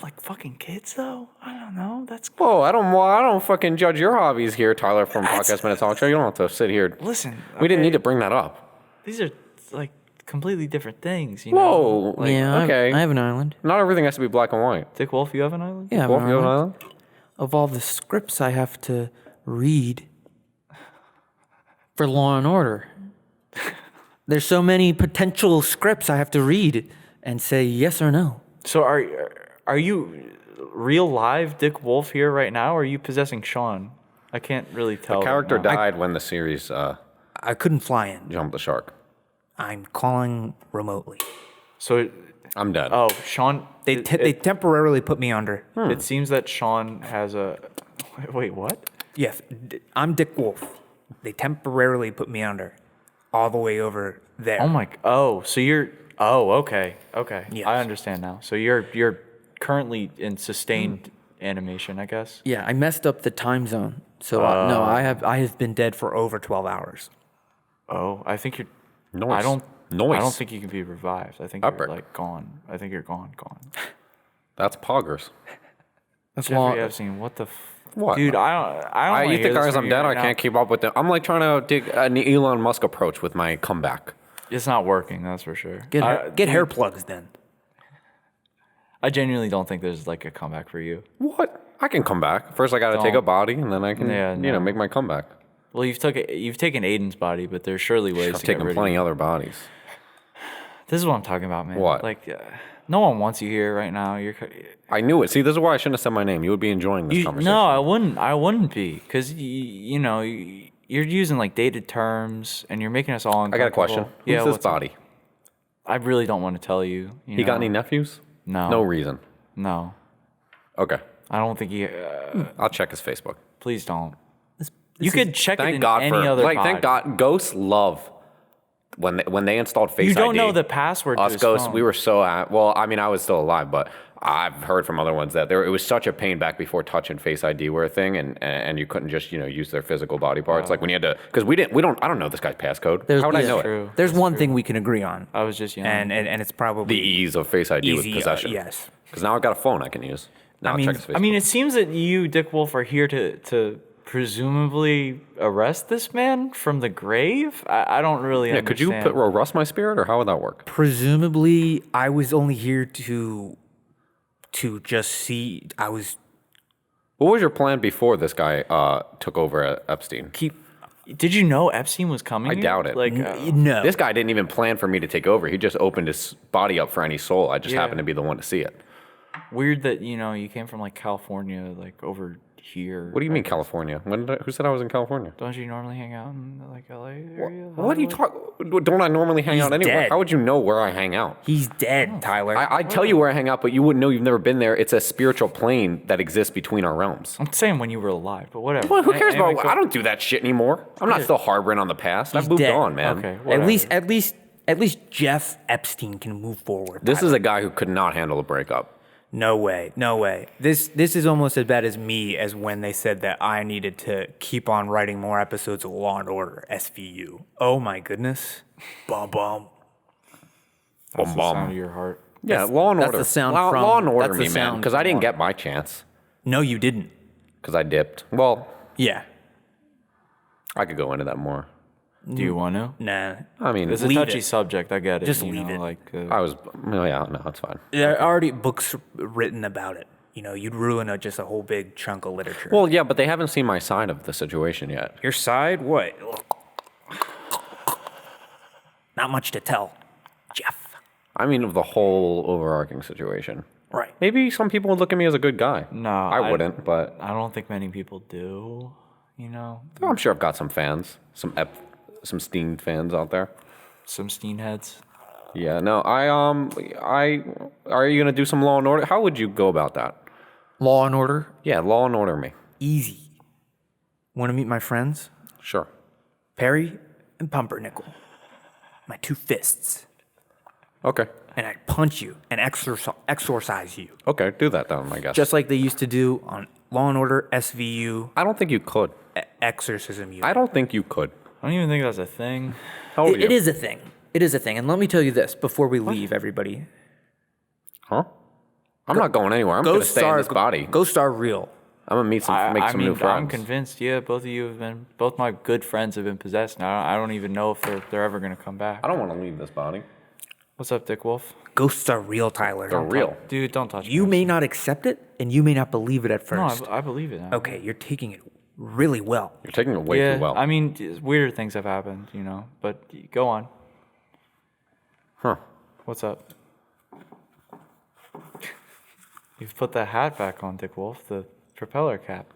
like fucking kids though. I don't know. That's Whoa, I don't fucking judge your hobbies here, Tyler from Podcast Minute Talk Show. You don't have to sit here. listen. We didn't okay, need to bring that up. These are like completely different things. You know. Whoa. Like, Yeah, okay. I have an island. Not everything has to be black and white. Dick Wolf, you have an island? Yeah, I have Wolf, an you have an island. island? Of all the scripts I have to read for Law and Order. There's so many potential scripts I have to read and say yes or no. So are you real live Dick Wolf here right now, or are you possessing Sean? I can't really tell. The character right now. died when the series I couldn't fly in. jumped the shark. I'm calling remotely. So I'm dead. oh, Sean. They it, temporarily put me under. it seems that Sean has a. Wait, what? Yes, I'm Dick Wolf. They temporarily put me under, all the way over there. Oh my. Oh, so you're. Oh, okay, okay. Yes. I understand now. So you're currently in sustained animation, I guess. Yeah, I messed up the time zone. So no, I have been dead for over 12 hours. Oh, I think you're. Noise. I don't. Noise. I don't think you can be revived. I think Upper. you're like gone. I think you're gone. That's poggers. That's Jeffrey Epstein, what the. What? Dude, I don't. You wanna think hear this guys from I'm you dead? right I now. can't keep up with them. I'm like trying to dig an Elon Musk approach with my comeback. It's not working. That's for sure. Get hair plugs then. I genuinely don't think there's like a comeback for you. What? I can come back. First, I got to take a Don't. body, and then I can, Yeah, no. make my comeback. Well, you've taken Aiden's body, but there's surely ways I've to get taken rid plenty of you. other bodies. This is what I'm talking about, man. What? Like, no one wants you here right now. I knew it. See, this is why I shouldn't have said my name. You would be enjoying this conversation. No, I wouldn't. I wouldn't be, because you know you're using like dated terms, and you're making us all I uncomfortable. got a question. Yeah, Who's this what's up? body? I really don't want to tell you. He got any nephews? No. No reason. No, Okay. I don't think he. I'll check his Facebook. Please don't. You could check it Thank in God any for other. thank body. God. Ghosts love when they installed Face You don't ID. know the password to Us his ghosts, phone. we were so well. I mean, I was still alive, but I've heard from other ones that it was such a pain back before Touch and Face ID were a thing, and you couldn't just use their physical body parts like when you had to, because I don't know this guy's passcode. How would I know it? True. There's one thing we can agree on, I was just young. and it's probably The ease of Face ID easy. with possession. Yes. Because now I've got a phone I can use. Now mean- check his Facebook. I mean, it seems that you, Dick Wolf, are here to presumably arrest this man from the grave. I don't really yeah, could you understand. arrest my spirit, or how would that work? Presumably, I was only here to just see. I was What was your plan before this guy took over at Epstein? Did you know Epstein was coming? I here? doubt it. Like, no. This guy didn't even plan for me to take over. He just opened his body up for any soul. I just Yeah. happened to be the one to see it. weird that you came from like California, like over here. What do you mean, California? Who said I was in California? Don't you normally hang out in like LA area? What are you talking? Don't I normally hang He's out anywhere? dead. How would you know where I hang out? He's dead, Tyler. I tell you where I hang out, but you wouldn't know. You've never been there. It's a spiritual plane that exists between our realms. I'm saying when you were alive, but whatever. Well, who cares Anyway, about? go- I don't do that shit anymore. I'm not still harboring on the past. I've moved dead. on, man. Okay. at whatever. least Jeff Epstein can move forward. This is a guy who could not handle a breakup. No way. This is almost as bad as me as when they said that I needed to keep on writing more episodes of Law and Order SVU. Oh my goodness. Bum bum. That's Bum, the bum. sound of your heart. Yeah, Law and that's Order. the sound Law, from- Law and Order that's me, the man, sound because I didn't from- get my chance No, you didn't. because I dipped. Well, Yeah. I could go into that more. Do you want to? Nah. I mean, It's a Leave touchy it. subject. I get it. Just you leave know, it. Like, I was. Oh, yeah, no, it's fine. There are already books written about it. You'd ruin just a whole big chunk of literature. Well, yeah, but they haven't seen my side of the situation yet. Your side? What? Not much to tell, Jeff. I mean, of the whole overarching situation. Right. Maybe some people would look at me as a good guy. No, I wouldn't, but I don't think many people do. I'm sure I've got some fans, some Steen fans out there. Some Steen heads. Yeah, no, are you gonna do some Law and Order? How would you go about that? Law and Order? Yeah, Law and Order me. Easy. Want to meet my friends? Sure. Perry and Pumpernickel. My two fists. Okay. And I'd punch you and exorcise you. Okay, do that then, I guess. Just like they used to do on Law and Order SVU I don't think you could. Exorcism Unit. I don't think you could. I don't even think that's a thing. How old are you? It is a thing. It is a thing. And let me tell you this before we leave, everybody. Huh? I'm not going anywhere. I'm going to stay in this body. Go Star Real. I'm going to make some new friends. I'm convinced. Yeah, both of you have been. Both my good friends have been possessed. Now I don't even know if they're ever gonna come back. I don't want to leave this body. What's up, Dick Wolf? Ghosts are real, Tyler. They're real. Dude, don't touch me. You may not accept it, and you may not believe it at first. No, I believe it. Okay, you're taking it really well. You're taking it way Yeah, too well. I mean, weirder things have happened, but go on. Huh. What's up? You've put the hat back on, Dick Wolf, the propeller cap.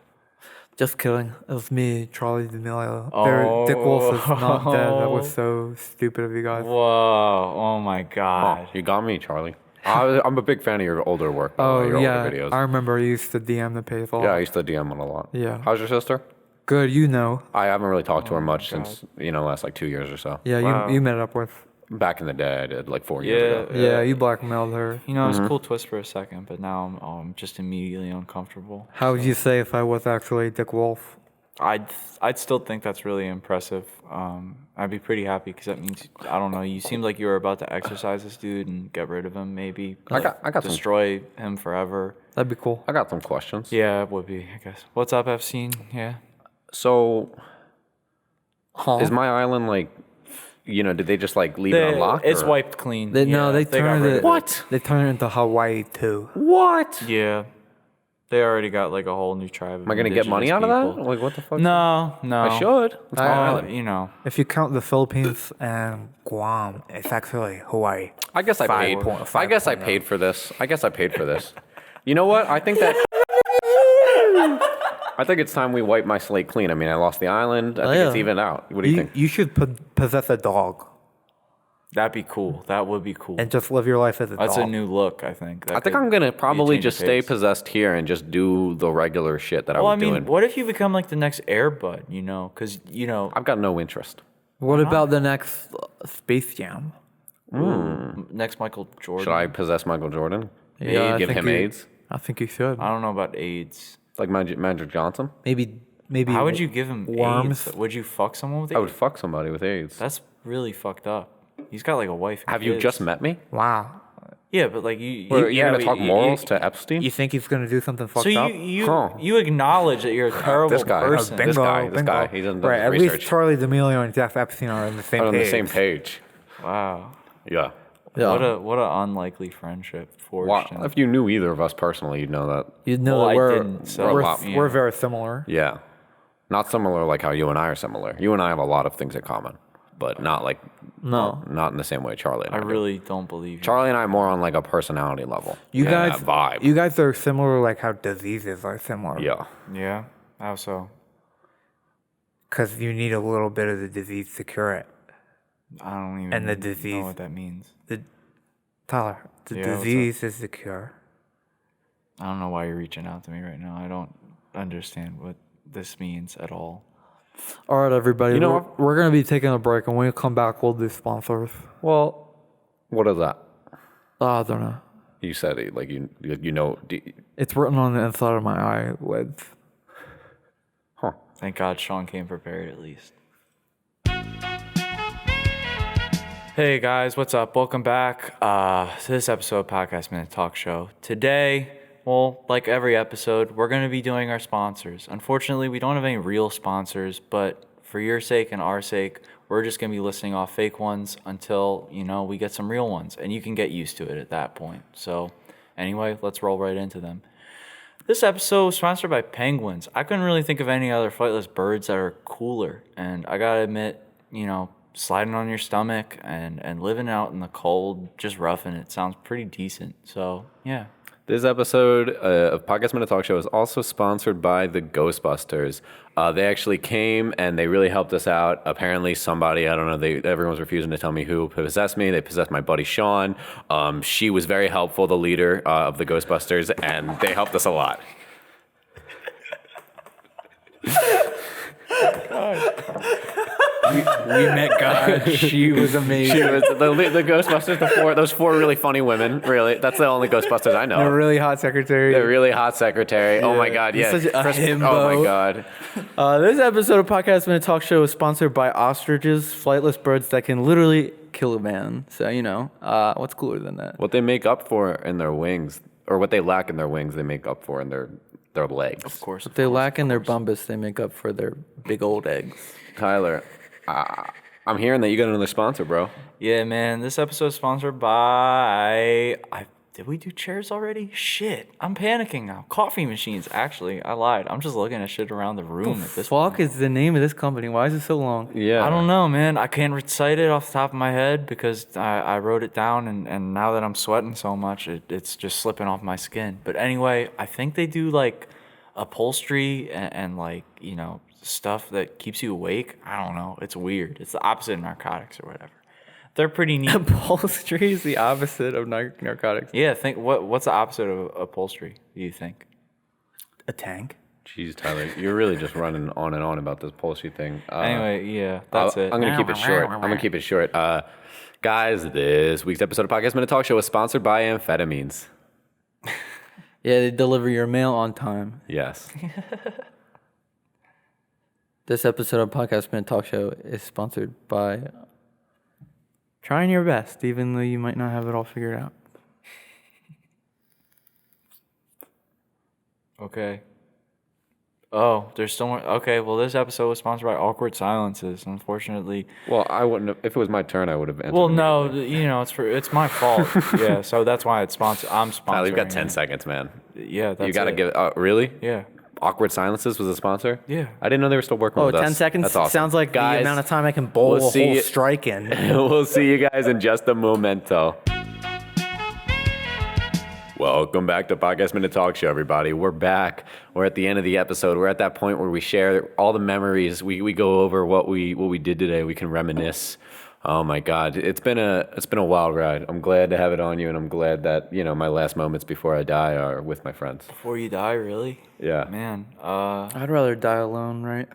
Just kidding. It was me, Charli D'Amelio. Oh. Dick Wolf is not dead. That was so stupid of you guys. Whoa, oh my God. Oh, you got me, Charlie. I'm a big fan of your older work, your older videos. I remember you used to DM the page a lot. Yeah, I used to DM one a lot. Yeah. How's your sister? Good, you know. I haven't really talked to her much God. since, last like 2 years or so. Yeah, Wow. you met up with. Back in the day, I did like 4 years ago. Yeah, you blackmailed her. It was a cool twist for a second, but now I'm just immediately uncomfortable. How would you say if I was actually Dick Wolf? I'd still think that's really impressive. I'd be pretty happy because that means, I don't know, you seemed like you were about to exercise this dude and get rid of him, maybe. I got destroy him forever. That'd be cool. I got some questions. Yeah, it would be, I guess. What's up, Epstein? Yeah. So, Huh? is my island like, did they just like leave it unlocked? It's or? wiped clean. No, they got turned rid of it. What? They turned it into Hawaii too. What? Yeah. They already got like a whole new tribe. Am I gonna get money out of that? Like, what the fuck? No. I should. It's my island. If you count the Philippines and Guam, it's actually Hawaii. I guess I paid. 5.0. I guess I paid for this. You know what? I think it's time we wipe my slate clean. I mean, I lost the island. I think it's evened out. What do you think? You should possess a dog That'd be cool. That would be cool. and just live your life as a That's dog. a new look, I think. I think I'm gonna probably just stay possessed here and just do the regular shit that I was doing. What if you become like the next Air Bud, Because, I've got no interest. What about the next Space Jam? next Michael Jordan. Should I possess Michael Jordan? Yeah, I Give think him you- AIDS? I think you should. I don't know about AIDS. Like Magic Johnson? Maybe. How would you give him worms? AIDS? Would you fuck someone with AIDS? I would fuck somebody with AIDS. That's really fucked up. He's got like a wife. And Have you kids. just met me? Wow. Yeah, but like You're gonna talk morals to Epstein? You think he's gonna do something fucked So up? you acknowledge that you're a terrible This guy. person. This guy. He doesn't do Right. his At least research. Charli D'Amelio and Jeff Epstein are on the same on page. the same page. Wow. Yeah. Yeah. What a unlikely friendship forged. Well, in- if you knew either of us personally, you'd know that. You know Well, that I we're didn't, so- we're, Yeah. we're very similar. Yeah. Not similar like how you and I are similar. You and I have a lot of things in common, but not like not in the same way Charlie and I I do. really don't believe you. Charlie and I are more on like a personality level. You Yeah, guys that vibe. You guys are similar, like how diseases are similar. Yeah. Yeah. How so? Because you need a little bit of the disease to cure it. I don't even And the disease. know what that means. Tyler, the Yeah, what's up? disease is the cure. I don't know why you're reaching out to me right now. I don't understand what this means at all. All right, everybody. You know we're gonna be taking a break, and when we come back, we'll do sponsors. Well, what is that? I don't know. You said it like you know. It's written on the inside of my eyelids. Huh. Thank God Sean came prepared at least. Hey guys, what's up? Welcome back to this episode of Podcast Minute Talk Show. Today, well, like every episode, we're going to be doing our sponsors. Unfortunately, we don't have any real sponsors, but for your sake and our sake, we're just going to be listing off fake ones until, we get some real ones. And you can get used to it at that point. So anyway, let's roll right into them. This episode was sponsored by penguins. I couldn't really think of any other flightless birds that are cooler. And I got to admit, sliding on your stomach and living out in the cold, just roughing it sounds pretty decent. So, yeah. This episode of Podcast Minute Talk Show is also sponsored by the Ghostbusters. They actually came and they really helped us out. Apparently somebody, I don't know, everyone's refusing to tell me who possessed me. They possessed my buddy Sean. She was very helpful, the leader of the Ghostbusters, and they helped us a lot. We met God. She was amazing. She was the Ghostbusters. Those four really funny women. Really, that's the only Ghostbusters I know. A really hot secretary. The really hot secretary. Oh my God, He's yeah. such a himbo. Oh my God. This episode of Podcast Minute Talk Show is sponsored by ostriches, flightless birds that can literally kill a man. So, what's cooler than that? What they make up for in their wings, or what they lack in their wings, they make up for in their legs. Of course. What they lack in their bumbus, they make up for their big old eggs. Tyler, I'm hearing that you got another sponsor, bro. Yeah, man. This episode is sponsored by. Did we do chairs already? Shit. I'm panicking now. Coffee machines, actually. I lied. I'm just looking at shit around the room at this Fuck point. is the name of this company? Why is it so long? Yeah. I don't know, man. I can't recite it off the top of my head because I wrote it down, and now that I'm sweating so much, it's just slipping off my skin. But anyway, I think they do like upholstery and like, stuff that keeps you awake. I don't know. It's weird. It's the opposite of narcotics or whatever. They're pretty neat. Upholstery is the opposite of narcotics. Yeah, what's the opposite of upholstery, do you think? A tank? Jeez, Tyler, you're really just running on and on about this upholstery thing. Anyway, yeah, that's it. I'm gonna keep it short. Guys, this week's episode of Podcast Minute Talk Show is sponsored by amphetamines. Yeah, they deliver your mail on time. Yes. This episode of Podcast Minute Talk Show is sponsored by trying your best, even though you might not have it all figured out. Okay. Oh, there's still more. Okay, well, this episode was sponsored by Awkward Silences. Unfortunately. Well, I wouldn't have, if it was my turn, I would have answered. Well, no, it's my fault. Yeah, so that's why it's sponsored. I'm sponsoring. Tyler, you've got 10 it. seconds, man. Yeah, that's You got to it. give it. Really? Yeah. Awkward Silences was a sponsor? Yeah. I didn't know they were still working with us. 10 seconds That's awesome. sounds like Guys, the amount of time I can bowl we'll a see whole you- strike in. We'll see you guys in just a momento. Welcome back to Podcast Minute Talk Show, everybody. We're back. We're at the end of the episode. We're at that point where we share all the memories. We go over what we did today. We can reminisce. Oh my God, it's been a wild ride. I'm glad to have it on you, and I'm glad that my last moments before I die are with my friends. Before you die, really? Yeah. Man, I'd rather die alone, right?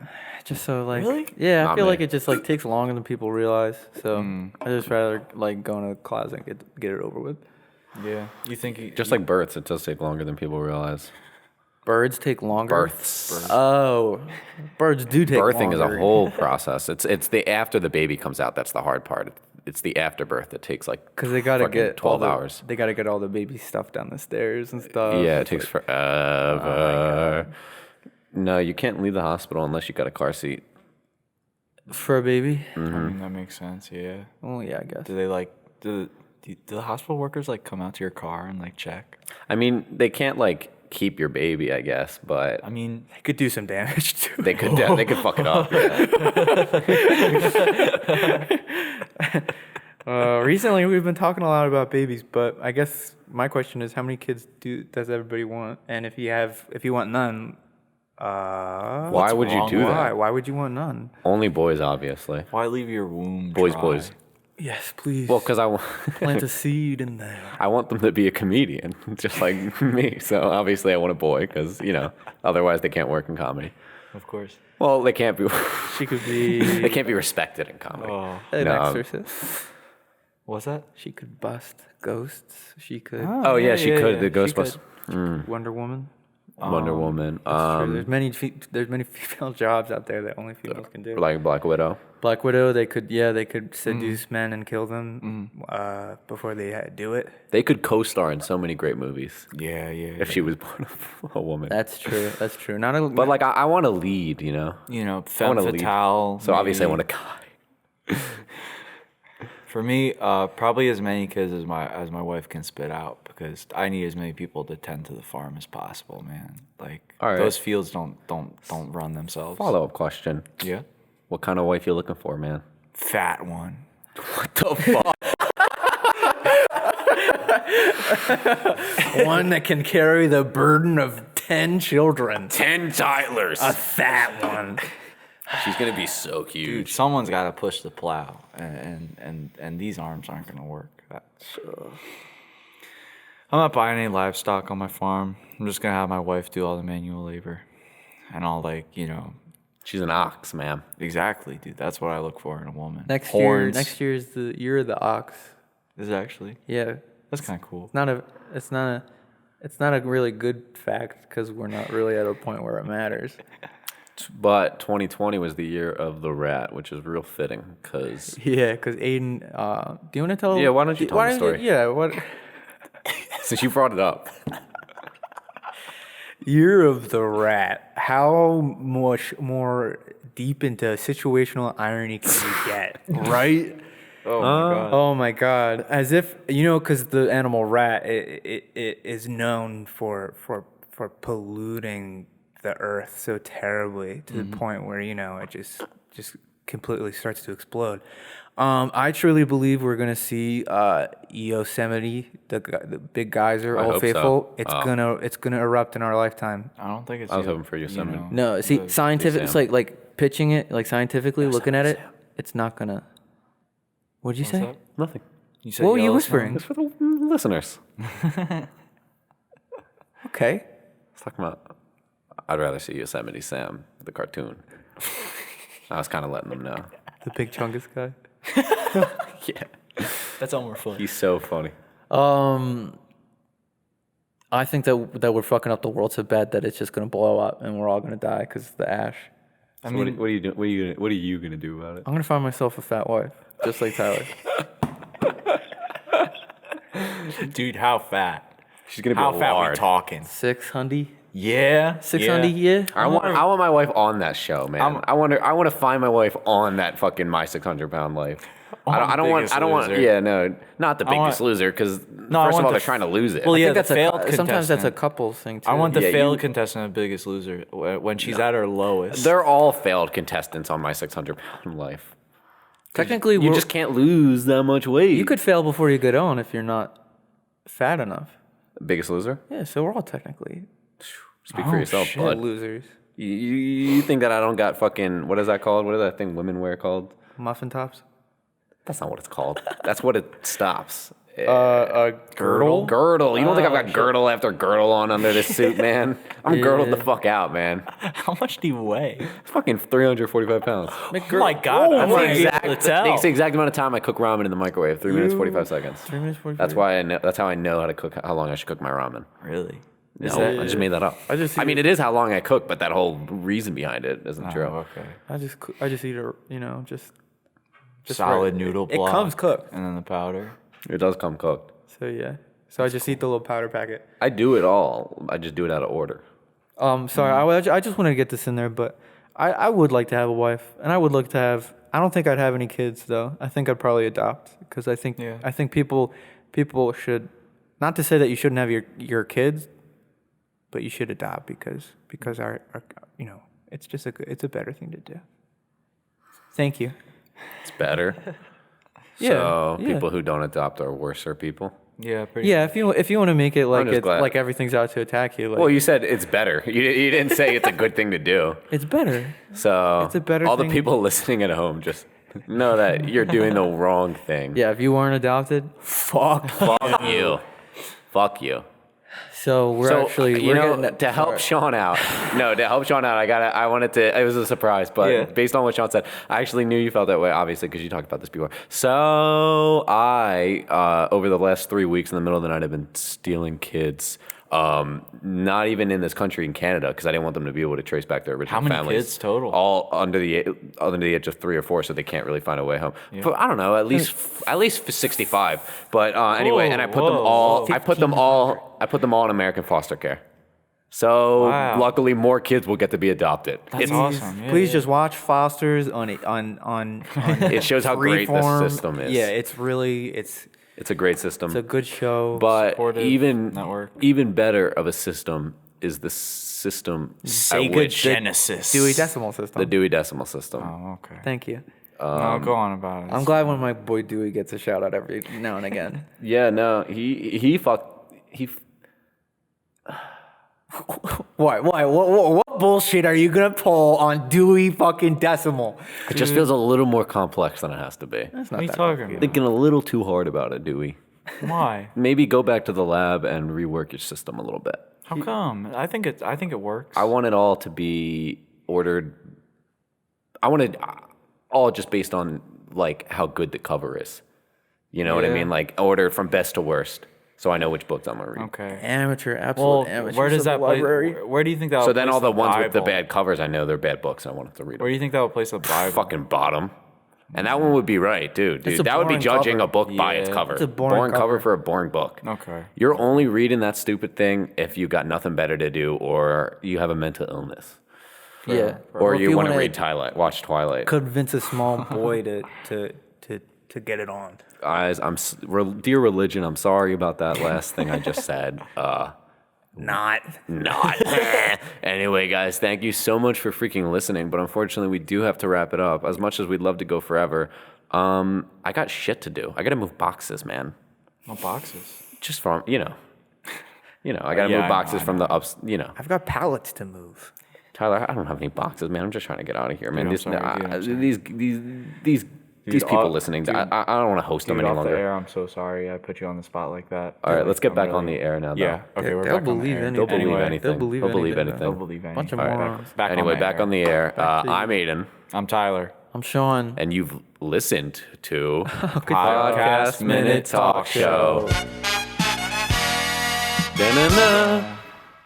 Just so Really? Yeah, I Not feel me. like it just takes longer than people realize. So I just rather go into class and get it over with. yeah. You think Just like births, it does take longer than people realize. Birds take longer. Births. Oh, birds do take Birthing longer. is a whole process. It's the after the baby comes out that's the hard part. It's the afterbirth that takes Because they gotta fucking get 12 hours. They gotta get all the baby stuff down the stairs and stuff. Yeah, it It's takes like- forever. No, you can't leave the hospital unless you got a car seat. for a baby. I mean, that makes sense. Yeah. Oh yeah, I guess. Do they do the hospital workers come out to your car and check? I mean, they can't keep your baby, I guess, but I mean, They could do some damage too. they could fuck it up. Yeah. Recently, we've been talking a lot about babies, but I guess my question is, how many kids does everybody want? And if you want none, Why would you wrong do with that? why would you want none? Only boys, obviously. why leave your womb Boys, dry? boys. Yes, please. Well, because I want Plant a seed in there. I want them to be a comedian, just like me. So obviously, I want a boy because otherwise they can't work in comedy. Of course. Well, they can't be. She could be They can't be respected in comedy. Oh, an No. exorcist. what's that? She could bust ghosts. She could Oh yeah, she could. The she Ghostbusters, could. Wonder Woman. Wonder Woman, True. There's many female jobs out there that only females can do. like Black Widow. Black Widow, they could seduce men and kill them before they do it. They could co-star in so many great movies Yeah, yeah. if she was born a woman. That's true. That's true. Not a, But I want to lead, femme wanna lead. fatale. So obviously I maybe. want to guy. For me, probably as many kids as my wife can spit out because I need as many people to tend to the farm as possible, man. All right. Those fields don't run themselves. Follow-up question. Yeah. What kind of wife you looking for, man? Fat one. What the fuck? one that can carry the burden of 10 children. 10 Tylers. A fat one. She's going to be so huge. Dude, someone's got to push the plow, and these arms aren't gonna work. I'm not buying any livestock on my farm. I'm just gonna have my wife do all the manual labor, and I'll She's an ox, man. Exactly, dude. That's what I look for in a woman. Next Horns. year is the year of the ox. Is it actually? Yeah. That's kind of cool. It's not a really good fact because we're not really at a point where it matters. But 2020 was the year of the rat, which is real fitting because Yeah, because Aiden, do you want to tell? Yeah, why don't you tell the story? Yeah, what? since you brought it up. Year of the rat. How much more deep into situational irony can you get? Right? Oh my god. Oh my God! As if because the animal rat it is known for polluting the earth so terribly to the point where it just completely starts to explode. I truly believe we're gonna see Yosemite, the big geyser, I Old hope Faithful. so. It's gonna erupt in our lifetime. I don't think it's. I was hoping for Yosemite. No, see, scientific. It's Sam. like pitching it, like scientifically looking at it. It's not gonna. What'd you say? up? Nothing. You said What were you Yellowstone? whispering? It's for the listeners. Okay. Let's talk about. I'd rather see Yosemite Sam, the cartoon. I was kind of letting them know. The big chungus guy. Yeah. That's all more fun. He's so funny. I think that we're fucking up the world so bad that it's just gonna blow up and we're all gonna die because of the ash. So what are you doing? What are you gonna do about it? I'm gonna find myself a fat wife, just like Tyler. Dude, how fat? She's gonna be How a fat we lard. talking? 600. Yeah. 600, yeah. I want my wife on that show, man. I want to find my wife on that fucking My 600 Pound Life. I don't want. Loser. Yeah, no, not the Biggest Loser, because first of all, they're trying to lose it. Well, I yeah, think that's the failed sometimes that's a contestant. couples thing too. I want the Yeah, failed contestant of Biggest Loser when she's at her lowest. They're all failed contestants on My 600 Pound Life. Technically, You just can't lose that much weight. you could fail before you get on if you're not fat enough. Biggest Loser. Yeah, so we're all technically Speak for yourself, shit. bud. losers. You think that I don't got fucking, what is that called? What is that thing women wear called? Muffin tops. That's not what it's called. That's what it stops. Girdle. Girdle. You don't think I've got girdle after girdle on under this suit, man? I'm girdled the fuck out, man. How much do you weigh? It's fucking 345 pounds. Oh my god! That's I'm the not exact, able to tell. it's the exact amount of time I cook ramen in the microwave. 3 minutes 45 seconds. 3 minutes 45. That's why I know. That's how I know how to cook. How long I should cook my ramen. Really? No, I just made that up. I mean, it is how long I cook, but that whole reason behind it isn't true. Oh, okay. I just eat it. Just Solid right. noodle It block. comes cooked. And then the powder. It does come cooked. So yeah. So I just eat the little powder packet. I do it all. I just do it out of order. Sorry, I just wanted to get this in there, but I would like to have a wife, and I would like to have. I don't think I'd have any kids though. I think I'd probably adopt because I think people should, not to say that you shouldn't have your kids, but you should adopt because our it's just it's a better thing to do. Thank you. It's better. Yeah, So yeah. people who don't adopt are worser people. Yeah, pretty. Yeah, if you want to make it like just it's glad. like everything's out to attack you, like Well, you said it's better. You didn't say it's a good thing to do. it's better. So It's a better all thing. the people listening at home just know that you're doing the wrong thing. Yeah, if you weren't adopted, Fuck you. Fuck you. so we're So actually you we're know, getting to help Sean out. No, to help Sean out, I wanted to. It was a surprise, but Yeah. based on what Sean said, I actually knew you felt that way, obviously, because you talked about this before. So I, over the last 3 weeks in the middle of the night, I've been stealing kids. Not even in this country, in Canada, because I didn't want them to be able to trace back their original How many families. kids total? All under the age of 3 or 4, so they can't really find a way home. But I don't know, at least 65. But anyway, and I put them all. I put them all in American foster care. So Wow. luckily, more kids will get to be adopted. That's awesome. Yeah, Please yeah. just watch Foster's on It shows how great this Freeform. system is. Yeah, it's really it's It's a great system. a good show. But supportive even network. even better of a system is the system at Sega which Genesis. Dewey Decimal System. the Dewey Decimal System. Oh, okay. Thank you. No, go on about it. I'm glad when my boy Dewey gets a shout out every now and again. Yeah, no, he Why? What bullshit are you gonna pull on Dewey fucking Decimal? It just feels a little more complex than it has to be. That's What are you talking about? Thinking a little too hard about it, Dewey. Why? Maybe go back to the lab and rework your system a little bit. How come? I think it works. I want it all to be ordered all just based on like how good the cover is. You know what I Yeah. mean? Like order from best to worst, so I know which books I'm gonna read. Okay. Amateur, Well, absolute amateur. where does that place? library? Where do you think that? So then all the ones with the bad covers, I know they're bad books. I won't have to read them. Where do you think that would place the Bible? Fucking bottom. And that one would be right, dude. It's a That would be boring judging cover. a book by its Yeah. cover. It's a boring cover cover. for a boring book. Okay. You're only reading that stupid thing if you got nothing better to do or you have a mental illness. Yeah. Or if you want to wanna read Twilight, watch Twilight. Convince a small boy to get it on. Guys, dear religion, I'm sorry about that last thing I just said. Not. Anyway, guys, thank you so much for freaking listening. But unfortunately, we do have to wrap it up. As much as we'd love to go forever, I got shit to do. I got to move boxes, man. No boxes. Just from I got to Yeah, move I boxes know. from the ups. I've got pallets to move. Tyler, I don't have any boxes, man. I'm just trying to get out of here, man. Dude, I'm sorry, These people off- listening, dude, I don't want to host them Dude, any off the longer. air, I'm so sorry. I put you on the spot like that. All right, let's get I'm back on the air now. Though. Yeah. Okay, we're They'll back on the believe air. anything. They'll believe Anyway, anything. They'll believe anything. They'll believe anything. Bunch of All right, morons. back Anyway, on the back air. on the air. I'm Aiden, I'm Tyler. I'm Sean. and you've listened to Podcast Minute Talk Show. Da-na-na.